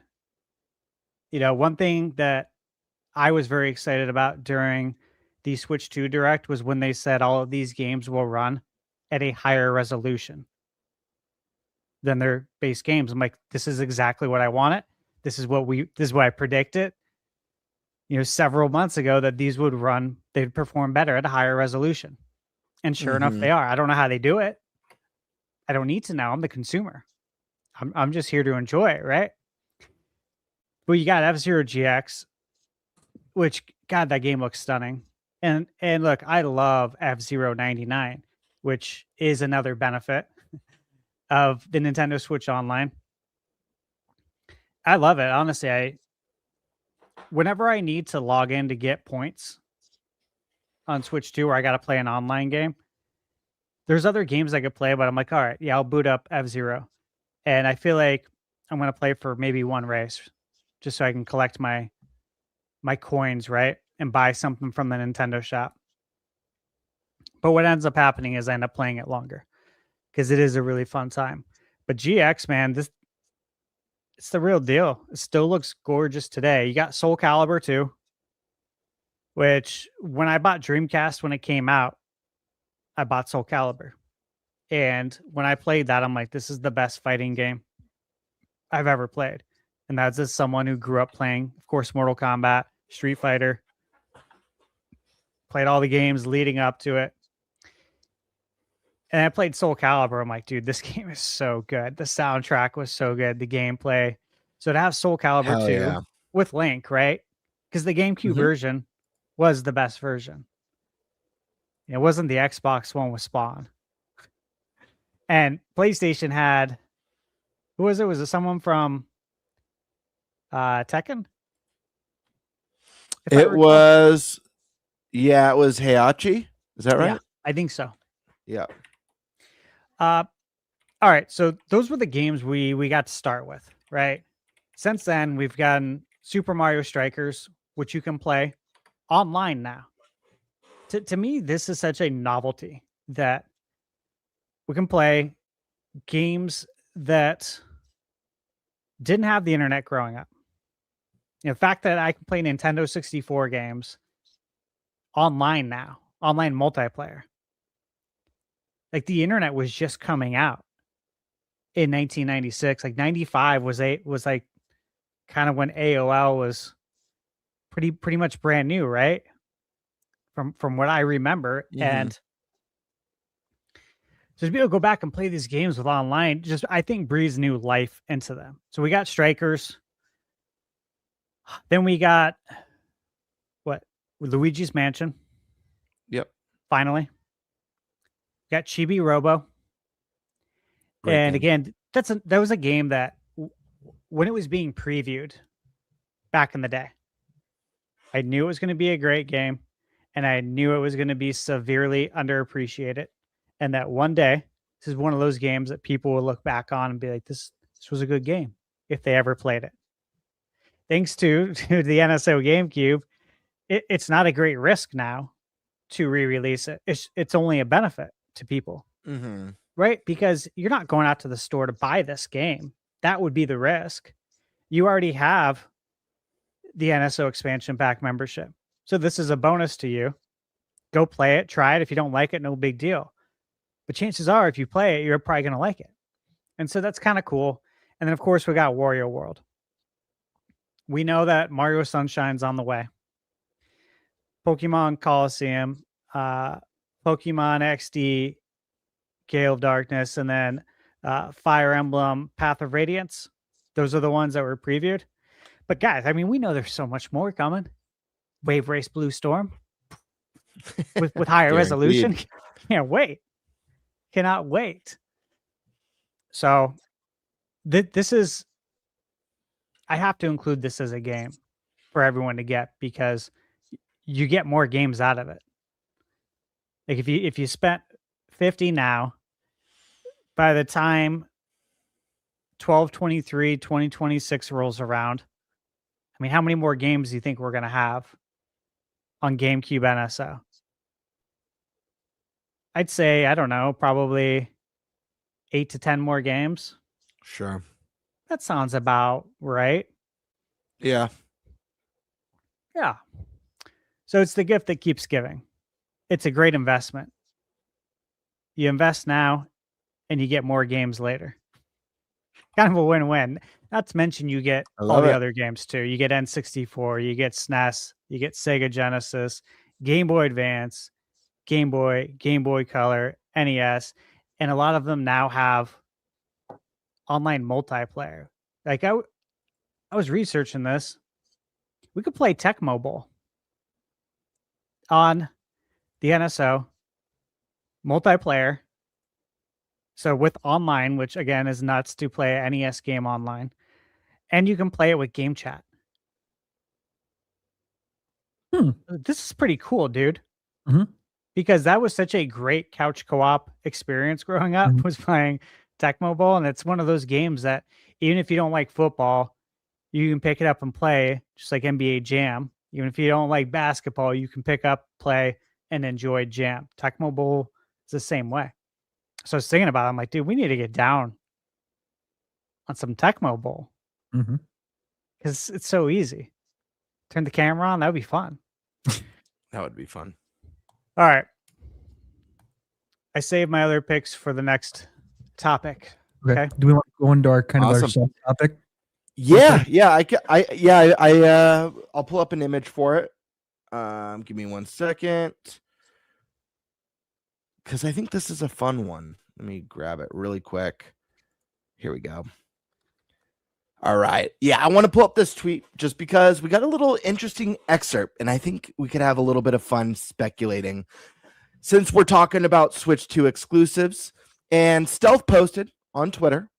One thing that I was very excited about during the Switch 2 Direct was when they said all of these games will run at a higher resolution than their base games. I'm like, this is exactly what I wanted. This is what I predicted, several months ago, that these they'd perform better at a higher resolution. And sure enough, they are. I don't know how they do it. I don't need to know. I'm the consumer. I'm just here to enjoy it, right? But you got F-Zero GX, which, God, that game looks stunning. And look, I love F-Zero 99, which is another benefit of the Nintendo Switch Online. I love it. Honestly, whenever I need to log in to get points on Switch 2 where I got to play an online game, there's other games I could play, but I'm like, all right, yeah, I'll boot up F-Zero. And I feel like I'm going to play for maybe one race just so I can collect my coins, right? And buy something from the Nintendo shop. But what ends up happening is I end up playing it longer because it is a really fun time. But GX, man, it's the real deal. It still looks gorgeous today. You got Soul Calibur too, which when I bought Dreamcast when it came out, I bought Soul Calibur. And when I played that, I'm like, this is the best fighting game I've ever played. And that's as someone who grew up playing, of course, Mortal Kombat, Street Fighter, played all the games leading up to it. And I played Soul Calibur. I'm like, dude, this game is so good. The soundtrack was so good. The gameplay. So to have Soul Calibur Hell 2 yeah. with Link, right? Because the GameCube Mhm. version was the best version. It wasn't the Xbox one with Spawn. And PlayStation had, who was it? Was it someone from Tekken? If I It recall? was, yeah, it was Heihachi. Is that Yeah, right? I think so. Yeah. All right, so those were the games we got to start with, right? Since then, we've gotten Super Mario Strikers, which you can play online now. To me, this is such a novelty that we can play games that didn't have the internet growing up. The fact that I can play Nintendo 64 games online now, online multiplayer. Like the internet was just coming out in 1996. Like 95 was like kind of when AOL was pretty much brand new, right? From what I remember. Mhm. And so to be able to go back and play these games with online, just I think breathes new life into them. So we got Strikers. Then we got what? Luigi's Mansion. Yep. Finally. Got Chibi Robo. Great And game. again, that was a game that when it was being previewed back in the day, I knew it was going to be a great game, and I knew it was going to be severely underappreciated, and that one day this is one of those games that people will look back on and be like, this was a good game if they ever played it. Thanks to the NSO GameCube, it's not a great risk now to re-release it. It's only a benefit to people. Mm-hmm. Right? Because you're not going out to the store to buy this game. That would be the risk. You already have the NSO expansion pack membership. So this is a bonus to you. Go play it, try it. If you don't like it, no big deal. But chances are, if you play it, you're probably going to like it. And so that's kind of cool. And then, of course, we got Wario World. We know that Mario Sunshine's on the way. Pokemon Coliseum, Pokemon XD, Gale of Darkness, and then Fire Emblem Path of Radiance. Those are the ones that were previewed. But guys, I mean, we know there's so much more coming. Wave Race Blue Storm with higher resolution. Can't wait. Cannot wait. So this is, I have to include this as a game for everyone to get because you get more games out of it. Like if you spent 50 now, by the time 12/23, 2026 rolls around, I mean, how many more games do you think we're going to have on GameCube NSO? I'd say, I don't know, probably 8 to 10 more games. Sure. That sounds about right. Yeah. Yeah. So it's the gift that keeps giving. It's a great investment. You invest now and you get more games later. Kind of a win-win. Not to mention you get all the other games too. You get N64, you get SNES, you get Sega Genesis, Game Boy Advance, Game Boy Color, NES, and a lot of them now have online multiplayer. Like I was researching this. We could play Tecmo Bowl on the NSO multiplayer. So with online, which again is nuts to play an NES game online, and you can play it with game chat. This is pretty cool, dude. Mhm. Because that was such a great couch co-op experience growing up, was playing Tecmo Bowl, and it's one of those games that even if you don't like football, you can pick it up and play, just like NBA Jam. Even if you don't like basketball, you can pick up, play, and enjoy Jam. Tecmo Bowl is the same way. So I was thinking about it. I'm like, dude, we need to get down on some Tecmo Bowl because it's so easy. Turn the camera on. That would be fun. That would be fun. All right. I saved my other picks for the next topic. Okay. Do we want to go into our kind of our Awesome. sub topic? Yeah, yeah, I'll pull up an image for it. Give me 1 second, because I think this is a fun one. Let me grab it really quick. Here we go. All right. Yeah, I want to pull up this tweet just because we got a little interesting excerpt, and I think we could have a little bit of fun speculating. Since we're talking about Switch 2 exclusives, and Stealth posted on Twitter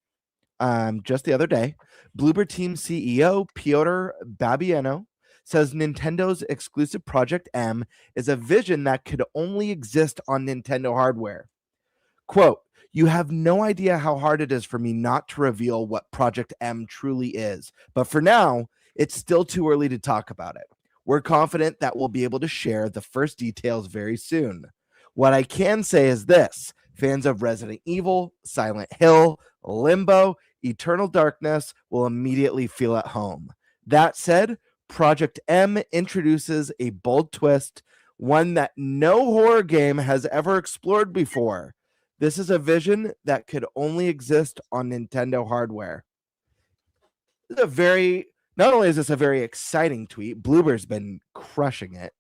just the other day, Bloober Team CEO Piotr Babieno says Nintendo's exclusive Project M is a vision that could only exist on Nintendo hardware. Quote, "You have no idea how hard it is for me not to reveal what Project M truly is, but for now, it's still too early to talk about it. We're confident that we'll be able to share the first details very soon. What I can say is this: fans of Resident Evil, Silent Hill, Limbo, Eternal Darkness will immediately feel at home. That said, Project M introduces a bold twist, one that no horror game has ever explored before. This is a vision that could only exist on Nintendo hardware." This is not only is this a very exciting tweet, Bloober's been crushing it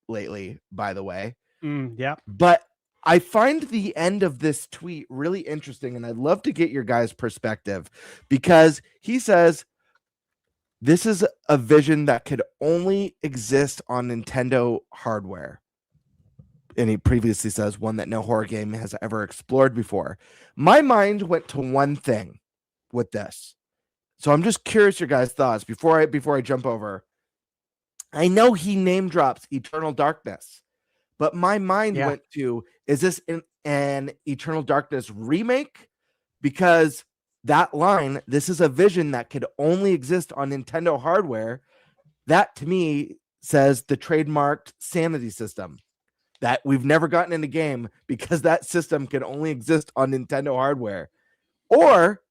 lately, by the way. Yeah. But I find the end of this tweet really interesting, and I'd love to get your guys' perspective, because he says this is a vision that could only exist on Nintendo hardware. And he previously says one that no horror game has ever explored before. My mind went to one thing with this. So I'm just curious your guys' thoughts before I jump over. I know he name drops Eternal Darkness, but my mind went to, is this an Eternal Darkness remake? Because that line, this is a vision that could only exist on Nintendo hardware, that to me says the trademarked sanity system that we've never gotten in a game because that system can only exist on Nintendo hardware. Or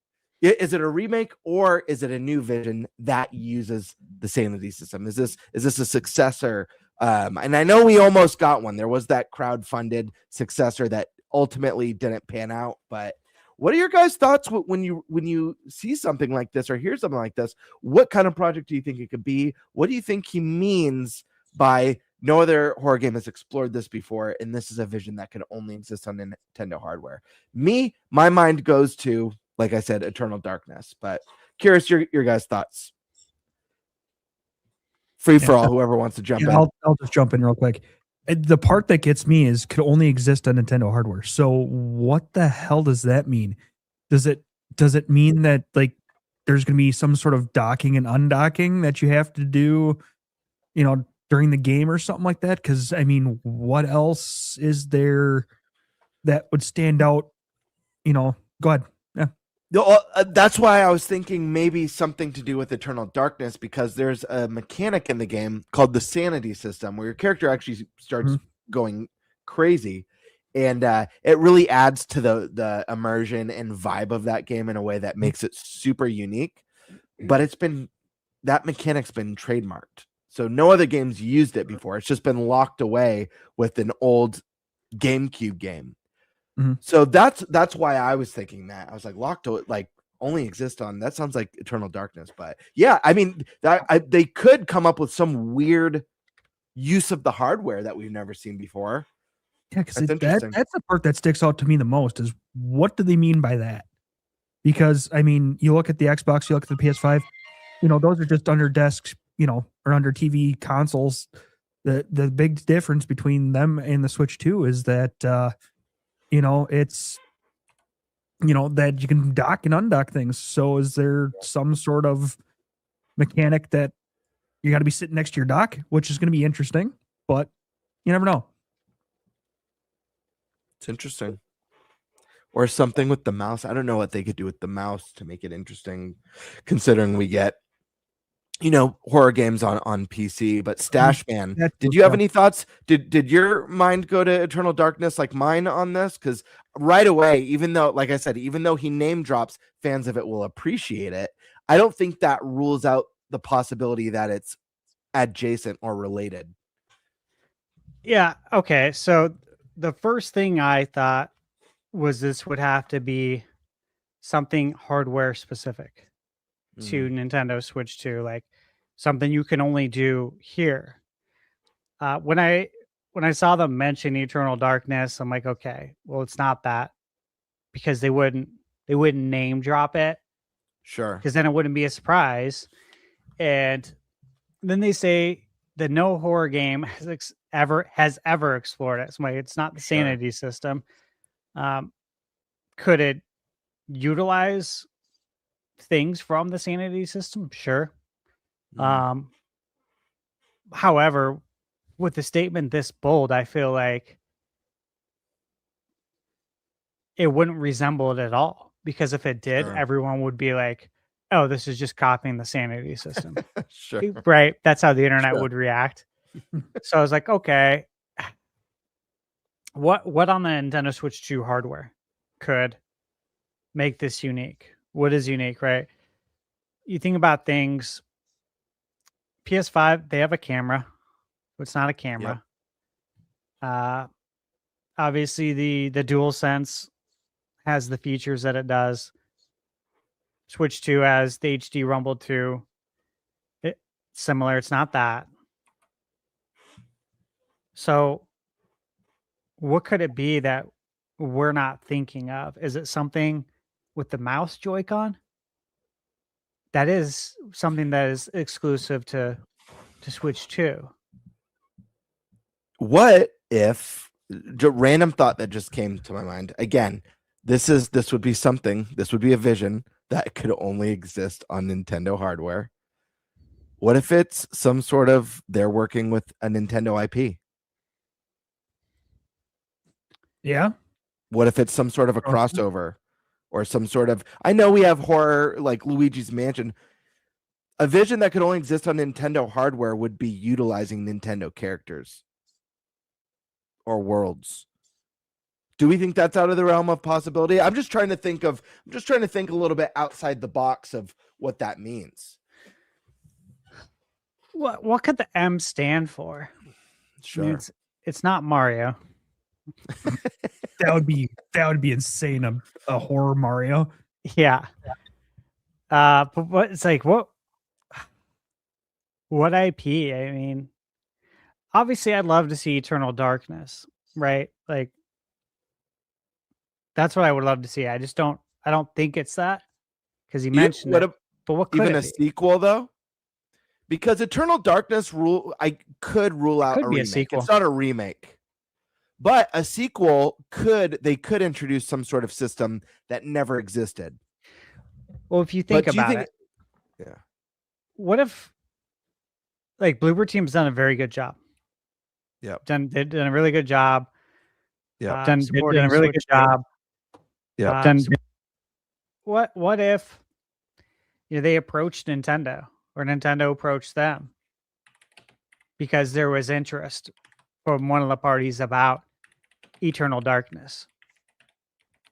is it a remake, or is it a new vision that uses the sanity system? Is this a successor? And I know we almost got one. There was that crowd-funded successor that ultimately didn't pan out. But what are your guys' thoughts when you see something like this or hear something like this? What kind of project do you think it could be? What do you think he means by no other horror game has explored this before, and this is a vision that can only exist on Nintendo hardware? My mind goes to, like I said, Eternal Darkness, but curious your guys' thoughts. Free for all, whoever wants to jump in. I'll just jump in real quick. The part that gets me is could only exist on Nintendo hardware. So what the hell does that mean? Does it mean that like there's going to be some sort of docking and undocking that you have to do, during the game or something like that? Because I mean, what else is there that would stand out? Go ahead. Yeah. That's why I was thinking maybe something to do with Eternal Darkness, because there's a mechanic in the game called the sanity system where your character actually starts going crazy, and it really adds to the immersion and vibe of that game in a way that makes it super unique. But that mechanic's been trademarked, so no other games used it before. It's just been locked away with an old GameCube game. So that's why I was thinking that. I was like, locked to like only exist on, that sounds like Eternal Darkness. But yeah, I mean, they could come up with some weird use of the hardware that we've never seen before. Yeah, because that's the part that sticks out to me the most is, what do they mean by that? Because I mean, you look at the Xbox, you look at the PS5, those are just under desks, or under TV consoles. The big difference between them and the Switch 2 is that it's that you can dock and undock things. So is there some sort of mechanic that you got to be sitting next to your dock, which is going to be interesting, but you never know. It's interesting. Or something with the mouse. I don't know what they could do with the mouse to make it interesting, considering we get horror games on PC. But Stash Man, did you have any thoughts? Did your mind go to Eternal Darkness like mine on this? Because right away, even though, like I said, even though he name drops, fans of it will appreciate it. I don't think that rules out the possibility that it's adjacent or related. Yeah. Okay. So the first thing I thought was this would have to be something hardware specific. to Nintendo Switch 2, like something you can only do here. When I saw them mention Eternal Darkness, I'm like, okay, well, it's not that, because they wouldn't name drop it, Sure. because then it wouldn't be a surprise. And then they say that no horror game has ever explored it. So I'm like, it's not the Sure. sanity system. Could it utilize things from the sanity system? Sure. However, with the statement this bold, I feel like it wouldn't resemble it at all, because if it did, Sure. everyone would be like, oh, this is just copying the sanity system. Sure. Right? That's how the internet Sure. would react. So I was like, okay, what on the Nintendo Switch 2 hardware could make this unique? What is unique, right? You think about things, PS5, they have a camera. It's not a camera. Obviously the DualSense has the features that it does. Switch 2 has the HD Rumble 2. Similar, it's not that. So what could it be that we're not thinking of? Is it something with the mouse Joy-Con? That is something that is exclusive to Switch 2. What if, random thought that just came to my mind again, this would be something, this would be a vision that could only exist on Nintendo hardware. What if it's some sort of, they're working with a Nintendo IP? Yeah. What if it's some sort of a crossover or some sort of, I know we have horror like Luigi's Mansion. A vision that could only exist on Nintendo hardware would be utilizing Nintendo characters or worlds. Do we think that's out of the realm of possibility? I'm just trying to think a little bit outside the box of what that means. What could the M stand for? Sure. I mean, it's not Mario. That would be insane. A horror Mario. Yeah. But it's like what IP? I mean, obviously I'd love to see Eternal Darkness, right? Like that's what I would love to see. I don't think it's that, because he mentioned it. But what could even it a be? sequel though? Because Eternal Darkness I could rule out Could a be a remake. sequel. It's not a remake. But a sequel could introduce some sort of system that never existed. Well, if you think about it, yeah. What if, like, Bloober Team's done a very good job. Yeah. They've done a really good job. Yeah. Done a really good job. Yeah. What if, they approached Nintendo, or Nintendo approached them, because there was interest from one of the parties about Eternal Darkness?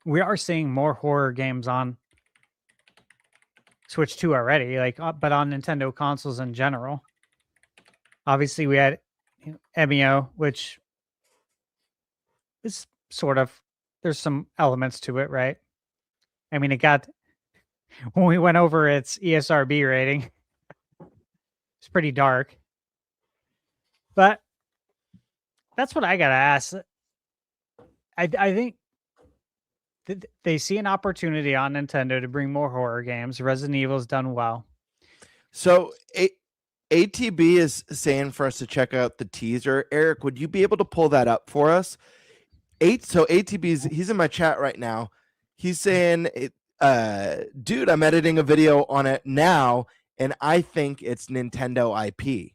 We are seeing more horror games on Switch 2 already, but on Nintendo consoles in general. Obviously, we had Emio, which is sort of, there's some elements to it, right? I mean, when we went over its ESRB rating, it's pretty dark. But that's what I gotta ask. I think they see an opportunity on Nintendo to bring more horror games. Resident Evil's done well. So ATB is saying for us to check out the teaser. Eric, would you be able to pull that up for us? So ATB's, he's in my chat right now. He's saying, dude, I'm editing a video on it now, and I think it's Nintendo IP.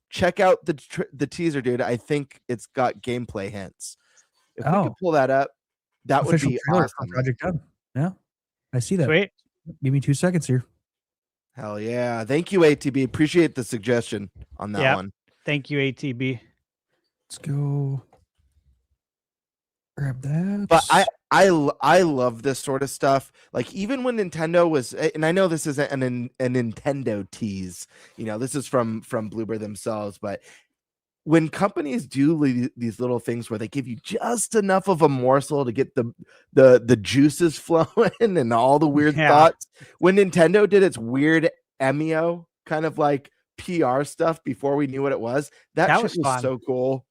Check out the teaser, dude. I think it's got gameplay hints. If we could pull that up, that would be awesome. Project Dub. Yeah, I see that. Sweet. Give me 2 seconds here. Hell yeah. Thank you, ATB. Appreciate the suggestion on that one. Thank you, ATB. Let's go grab that. But I love this sort of stuff. Like, even when Nintendo was, and I know this isn't a Nintendo tease, this is from Bloober themselves, but when companies do these little things where they give you just enough of a morsel to get the juices flowing and all the weird thoughts. When Nintendo did its weird Emio kind of like PR stuff before we knew what it was, that shit was so cool.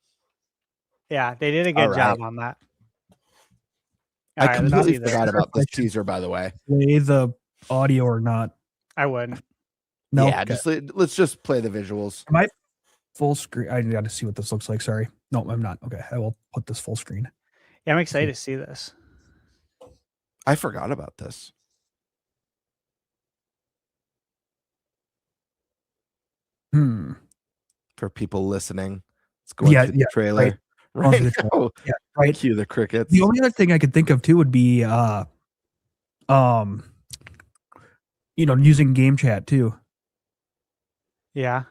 Yeah, they did a good job on that. I completely forgot about this teaser, by the way. Play the audio or not? I wouldn't. No. Yeah, let's just play the visuals. Am I full screen? I got to see what this looks like. Sorry. No, I'm not. Okay, I will put this full screen. Yeah, I'm excited to see this. I forgot about this. For people listening, let's go into the trailer. Right now. Yeah, right. Cue the crickets. The only other thing I could think of too would be using game chat too. Yeah.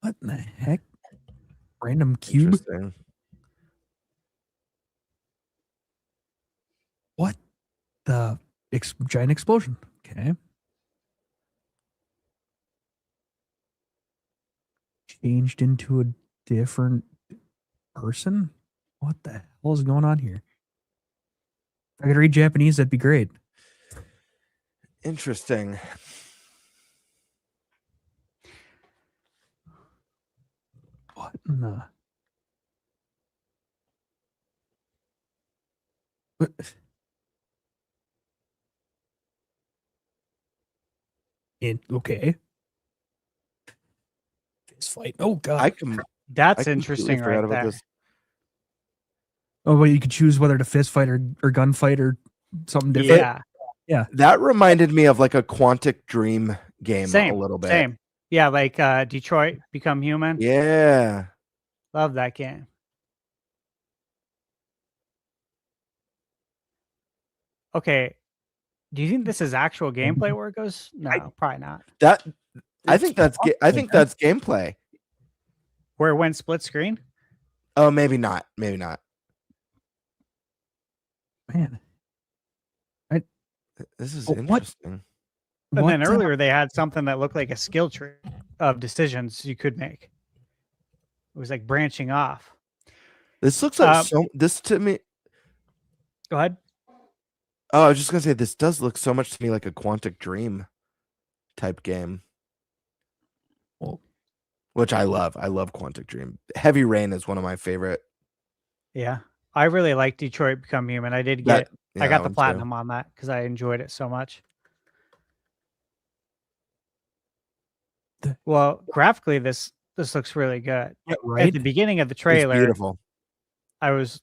What in the heck? Random cube? What the giant explosion? Okay. Changed into a different person? What the hell is going on here? If I could read Japanese, that'd be great. Interesting. What in the... What? Okay. Fist fight. Oh god. That's interesting right there. This. Oh, well, you could choose whether to fist fight or gunfight or something different. Yeah. Yeah. That reminded me of like a Quantic Dream game a little bit. Same. Yeah, like Detroit Become Human. Yeah. Love that game. Okay. Do you think this is actual gameplay where it goes? No, probably not. I think that's gameplay. Where it went split screen? Oh, maybe not. Maybe not. Man. This is interesting. And then earlier they had something that looked like a skill tree of decisions you could make. It was like branching off. This looks like this to me. Go ahead. Oh, I was just gonna say this does look so much to me like a Quantic Dream type game. Which I love. I love Quantic Dream. Heavy Rain is one of my favorite. Yeah. I really like Detroit Become Human. I did get I got the platinum on that because I enjoyed it so much. Well, graphically this looks really good. Yeah, right. At the beginning of the trailer, it's beautiful. I was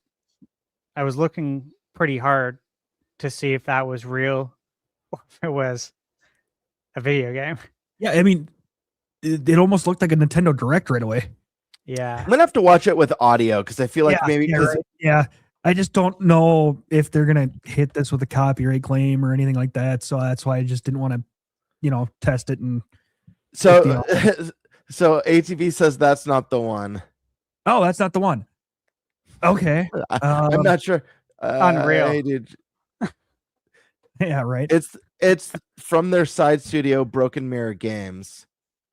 looking pretty hard to see if that was real or if it was a video game. Yeah, I mean, it almost looked like a Nintendo Direct right away. Yeah. I'm gonna have to watch it with audio because I feel like maybe I just don't know if they're gonna hit this with a copyright claim or anything like that. So that's why I just didn't want to, test it. And so ATV says that's not the one. Oh, that's not the one. Okay. I'm not sure. Unreal. Hey, dude. Yeah, right. It's from their side studio, Broken Mirror Games.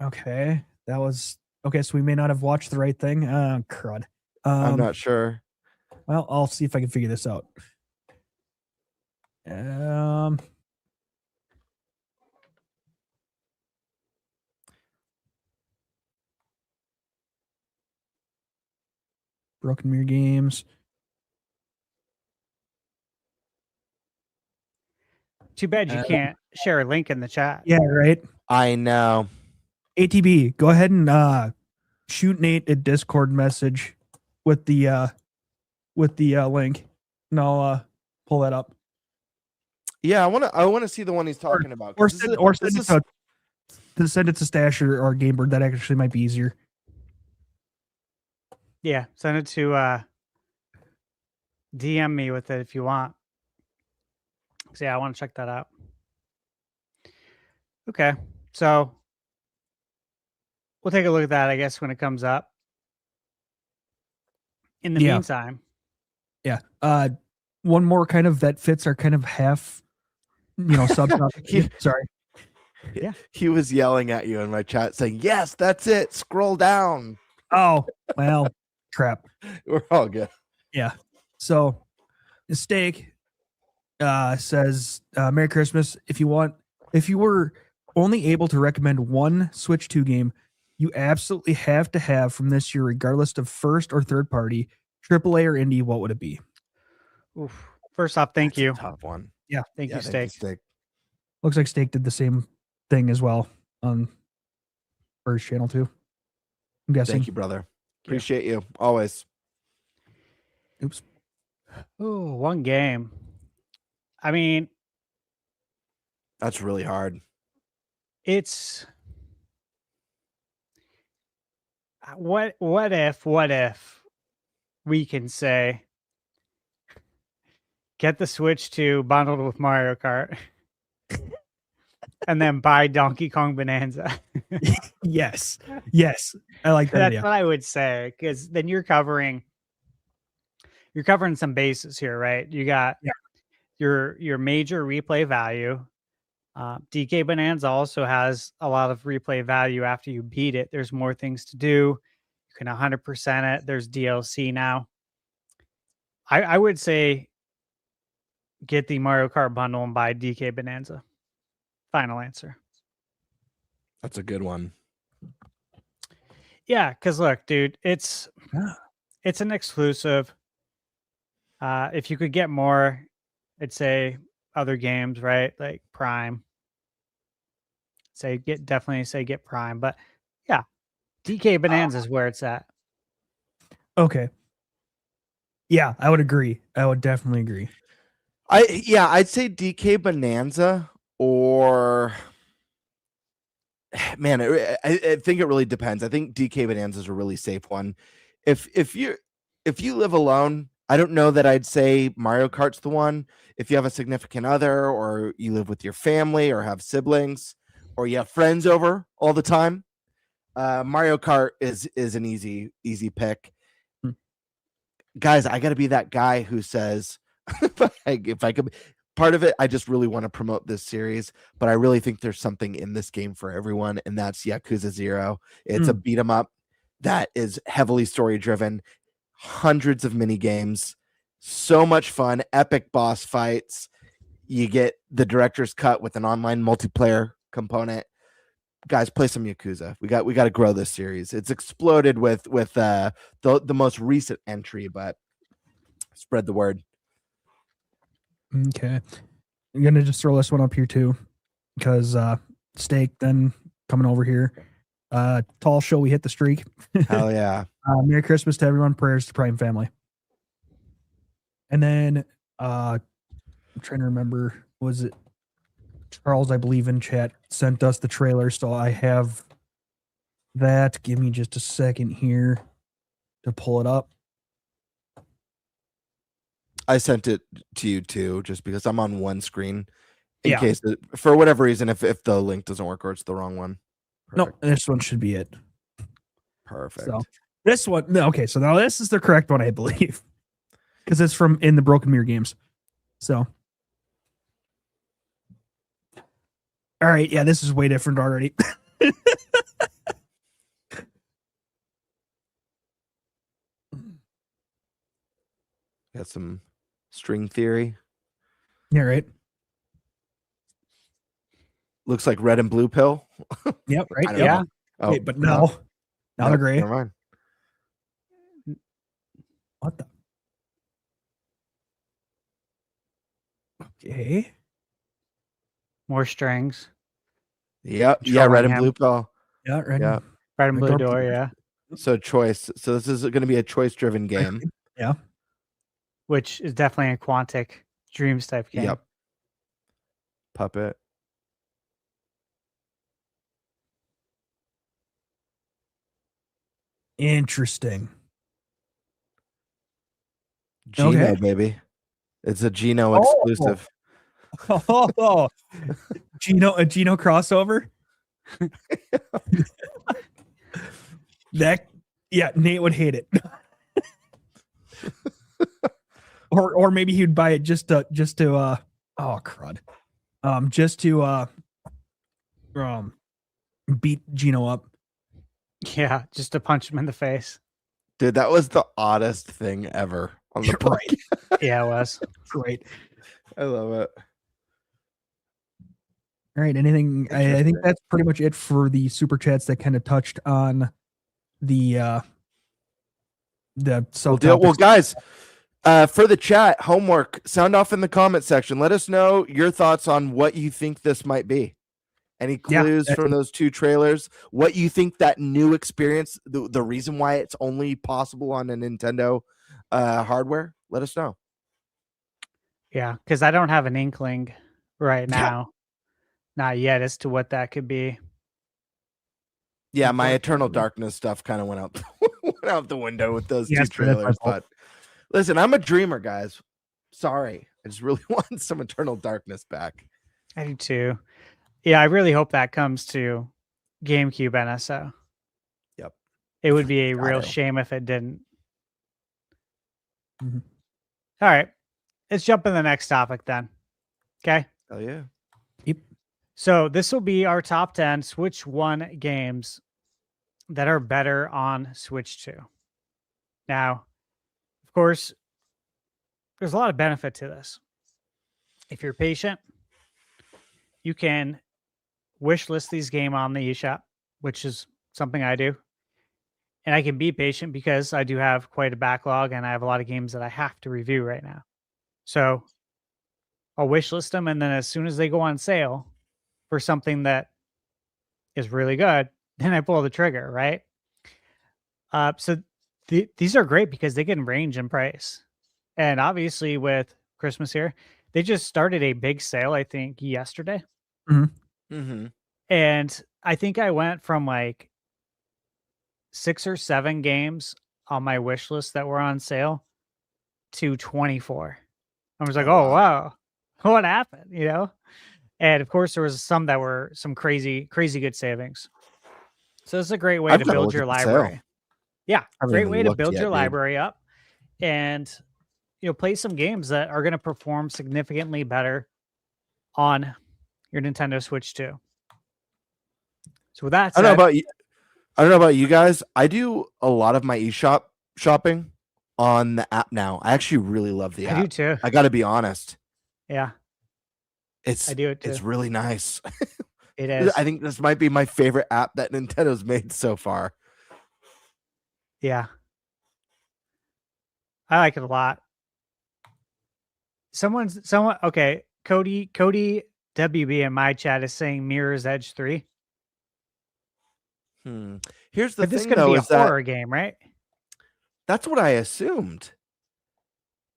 Okay, that was okay. So we may not have watched the right thing. Crud. I'm not sure. Well, I'll see if I can figure this out. Broken Mirror Games. Too bad you can't share a link in the chat. Yeah, right. I know. ATB, go ahead and shoot Nate a Discord message with the link, and I'll pull that up. Yeah, I wanna see the one he's talking about. Or send it to Stash or Gamebird. That actually might be easier. Yeah, send it to DM me with it if you want. So yeah, I want to check that out. Okay, so we'll take a look at that, I guess, when it comes up. In the meantime. Yeah. One more kind of that fits our kind of half, subtopic. Sorry. Yeah. He was yelling at you in my chat saying, "Yes, that's it. Scroll down." Oh, well, crap. We're all good. Yeah. So, Steak says, Merry Christmas. If you were only able to recommend one Switch 2 game you absolutely have to have from this year, regardless of first or third party, AAA or indie, what would it be? Oof. First off, thank That's a you. tough one. Thank you, Thank Steak. Steak. Looks like Steak did the same thing as well on first channel too. I'm guessing. Thank you, brother. Appreciate you always. Oops. Oh, one game. I mean, That's really hard. it's what if we can say get the Switch 2 bundled with Mario Kart and then buy Donkey Kong Bonanza. Yes. I like that That's idea. what I would say, because then you're covering some bases here, right? You got your major replay value. DK Bonanza also has a lot of replay value after you beat it. There's more things to do. You can 100% it. There's DLC now. I would say get the Mario Kart bundle and buy DK Bonanza. Final answer. That's a good one. Yeah, because look, dude, it's an exclusive. If you could get more, I'd say other games, right? Like Prime. Definitely say get Prime. But yeah, DK Bonanza is where it's at. Okay. Yeah, I would agree. I would definitely agree. I'd say DK Bonanza, or man, I think it really depends. I think DK Bonanza is a really safe one. If you live alone, I don't know that I'd say Mario Kart's the one. If you have a significant other, or you live with your family, or have siblings, or you have friends over all the time, Mario Kart is an easy pick. Guys, I got to be that guy who says, if I could, part of it, I just really want to promote this series, but I really think there's something in this game for everyone, and that's Yakuza 0. It's a beat 'em up that is heavily story driven, hundreds of mini games, so much fun, epic boss fights. You get the director's cut with an online multiplayer component. Guys, play some Yakuza. We got to grow this series. It's exploded with the most recent entry, but spread the word. Okay. I'm going to just throw this one up here too, because Steak then coming over here. Tall show, we hit the streak. Hell yeah. Merry Christmas to everyone. Prayers to Prime family. And then I'm trying to remember, was it Charles, I believe, in chat sent us the trailer, so I have that. Give me just a second here to pull it up. I sent it to you too, just because I'm on one screen in Yeah. case for whatever reason, if the link doesn't work or it's the wrong one. Perfect. No, this one should be it. Perfect. So this one, no, okay, so now this is the correct one, I believe, because it's from in the Broken Mirror games. So, all right, yeah, this is way different already. Got some string theory. Yeah, right. Looks like red and blue pill. Yep, right. I don't Yeah. know. Oh, Wait, but now they're nope, gray. Never mind. What the? Okay. More strings. Yep. Yeah, Controlling red and him. blue pill. Yeah, right. Yeah. Red and blue Door- door, yeah. So choice. So this is going to be a choice driven game. Yeah. Which is definitely a Quantic Dreams type game. Yep. Puppet. Interesting. Gino, Okay. baby. It's a Gino exclusive. Oh, a Gino crossover. Nate would hate it. or maybe he'd buy it just to oh crud. Just to beat Gino up. Yeah, just to punch him in the face. Dude, that was the oddest thing ever on the Right. podcast. Yeah, it was. Great. I love it. All right. Anything? I think Interesting. that's pretty much it for the super chats that kind of touched on the subtopics. Well, guys, for the chat homework, sound off in the comment section. Let us know your thoughts on what you think this might be. Any clues from those two trailers? What you think that new experience, the reason why it's only possible on a Nintendo hardware? Let us know. Yeah, because I don't have an inkling right now, not yet, as to what that could be. Yeah, my Eternal Darkness stuff kind of went out the window with those two trailers. But listen, I'm a dreamer, guys. Sorry, I just really want some Eternal Darkness back. I do too. Yeah, I really hope that comes to GameCube NSO. Yep. It would be a real shame if it didn't. Mm-hmm. All right. Let's jump in the next topic then. Okay. Oh, yeah. Yep. So this will be our top 10 Switch 1 games that are better on Switch 2. Now, of course, there's a lot of benefit to this. If you're patient, you can wish list these games on the eShop, which is something I do. And I can be patient because I do have quite a backlog and I have a lot of games that I have to review right now. So I'll wish list them, and then as soon as they go on sale for something that is really good, then I pull the trigger, right? So these are great because they can range in price. And obviously with Christmas here, they just started a big sale, I think, yesterday. Mm-hmm. Mm-hmm. And I think I went from like 6 or 7 games on my wish list that were on sale to 24. I was like, oh, wow, what happened? You know? And of course, there was some that were some crazy good savings. So it's a great way to build your library. Yeah, great way to build your library up and, you know, play some games that are going to perform significantly better on your Nintendo Switch 2. So with that said, I don't know about you guys. I do a lot of my eShop shopping on the app now. I actually really love the app. I do too. I got to be honest. Yeah. I do it too. It's really nice. It is. I think this might be my favorite app that Nintendo's made so far. Yeah. I like it a lot. Someone, okay. Cody WB in my chat is saying Mirror's Edge 3. Here's the thing, this though, be a is that horror game, right? That's what I assumed.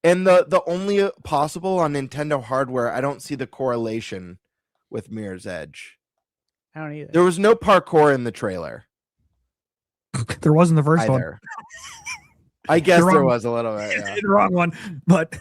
And the only possible on Nintendo hardware, I don't see the correlation with Mirror's Edge. I don't either. There was no parkour in the trailer. There wasn't the first either. I guess there was a little bit. Yeah. The wrong one, but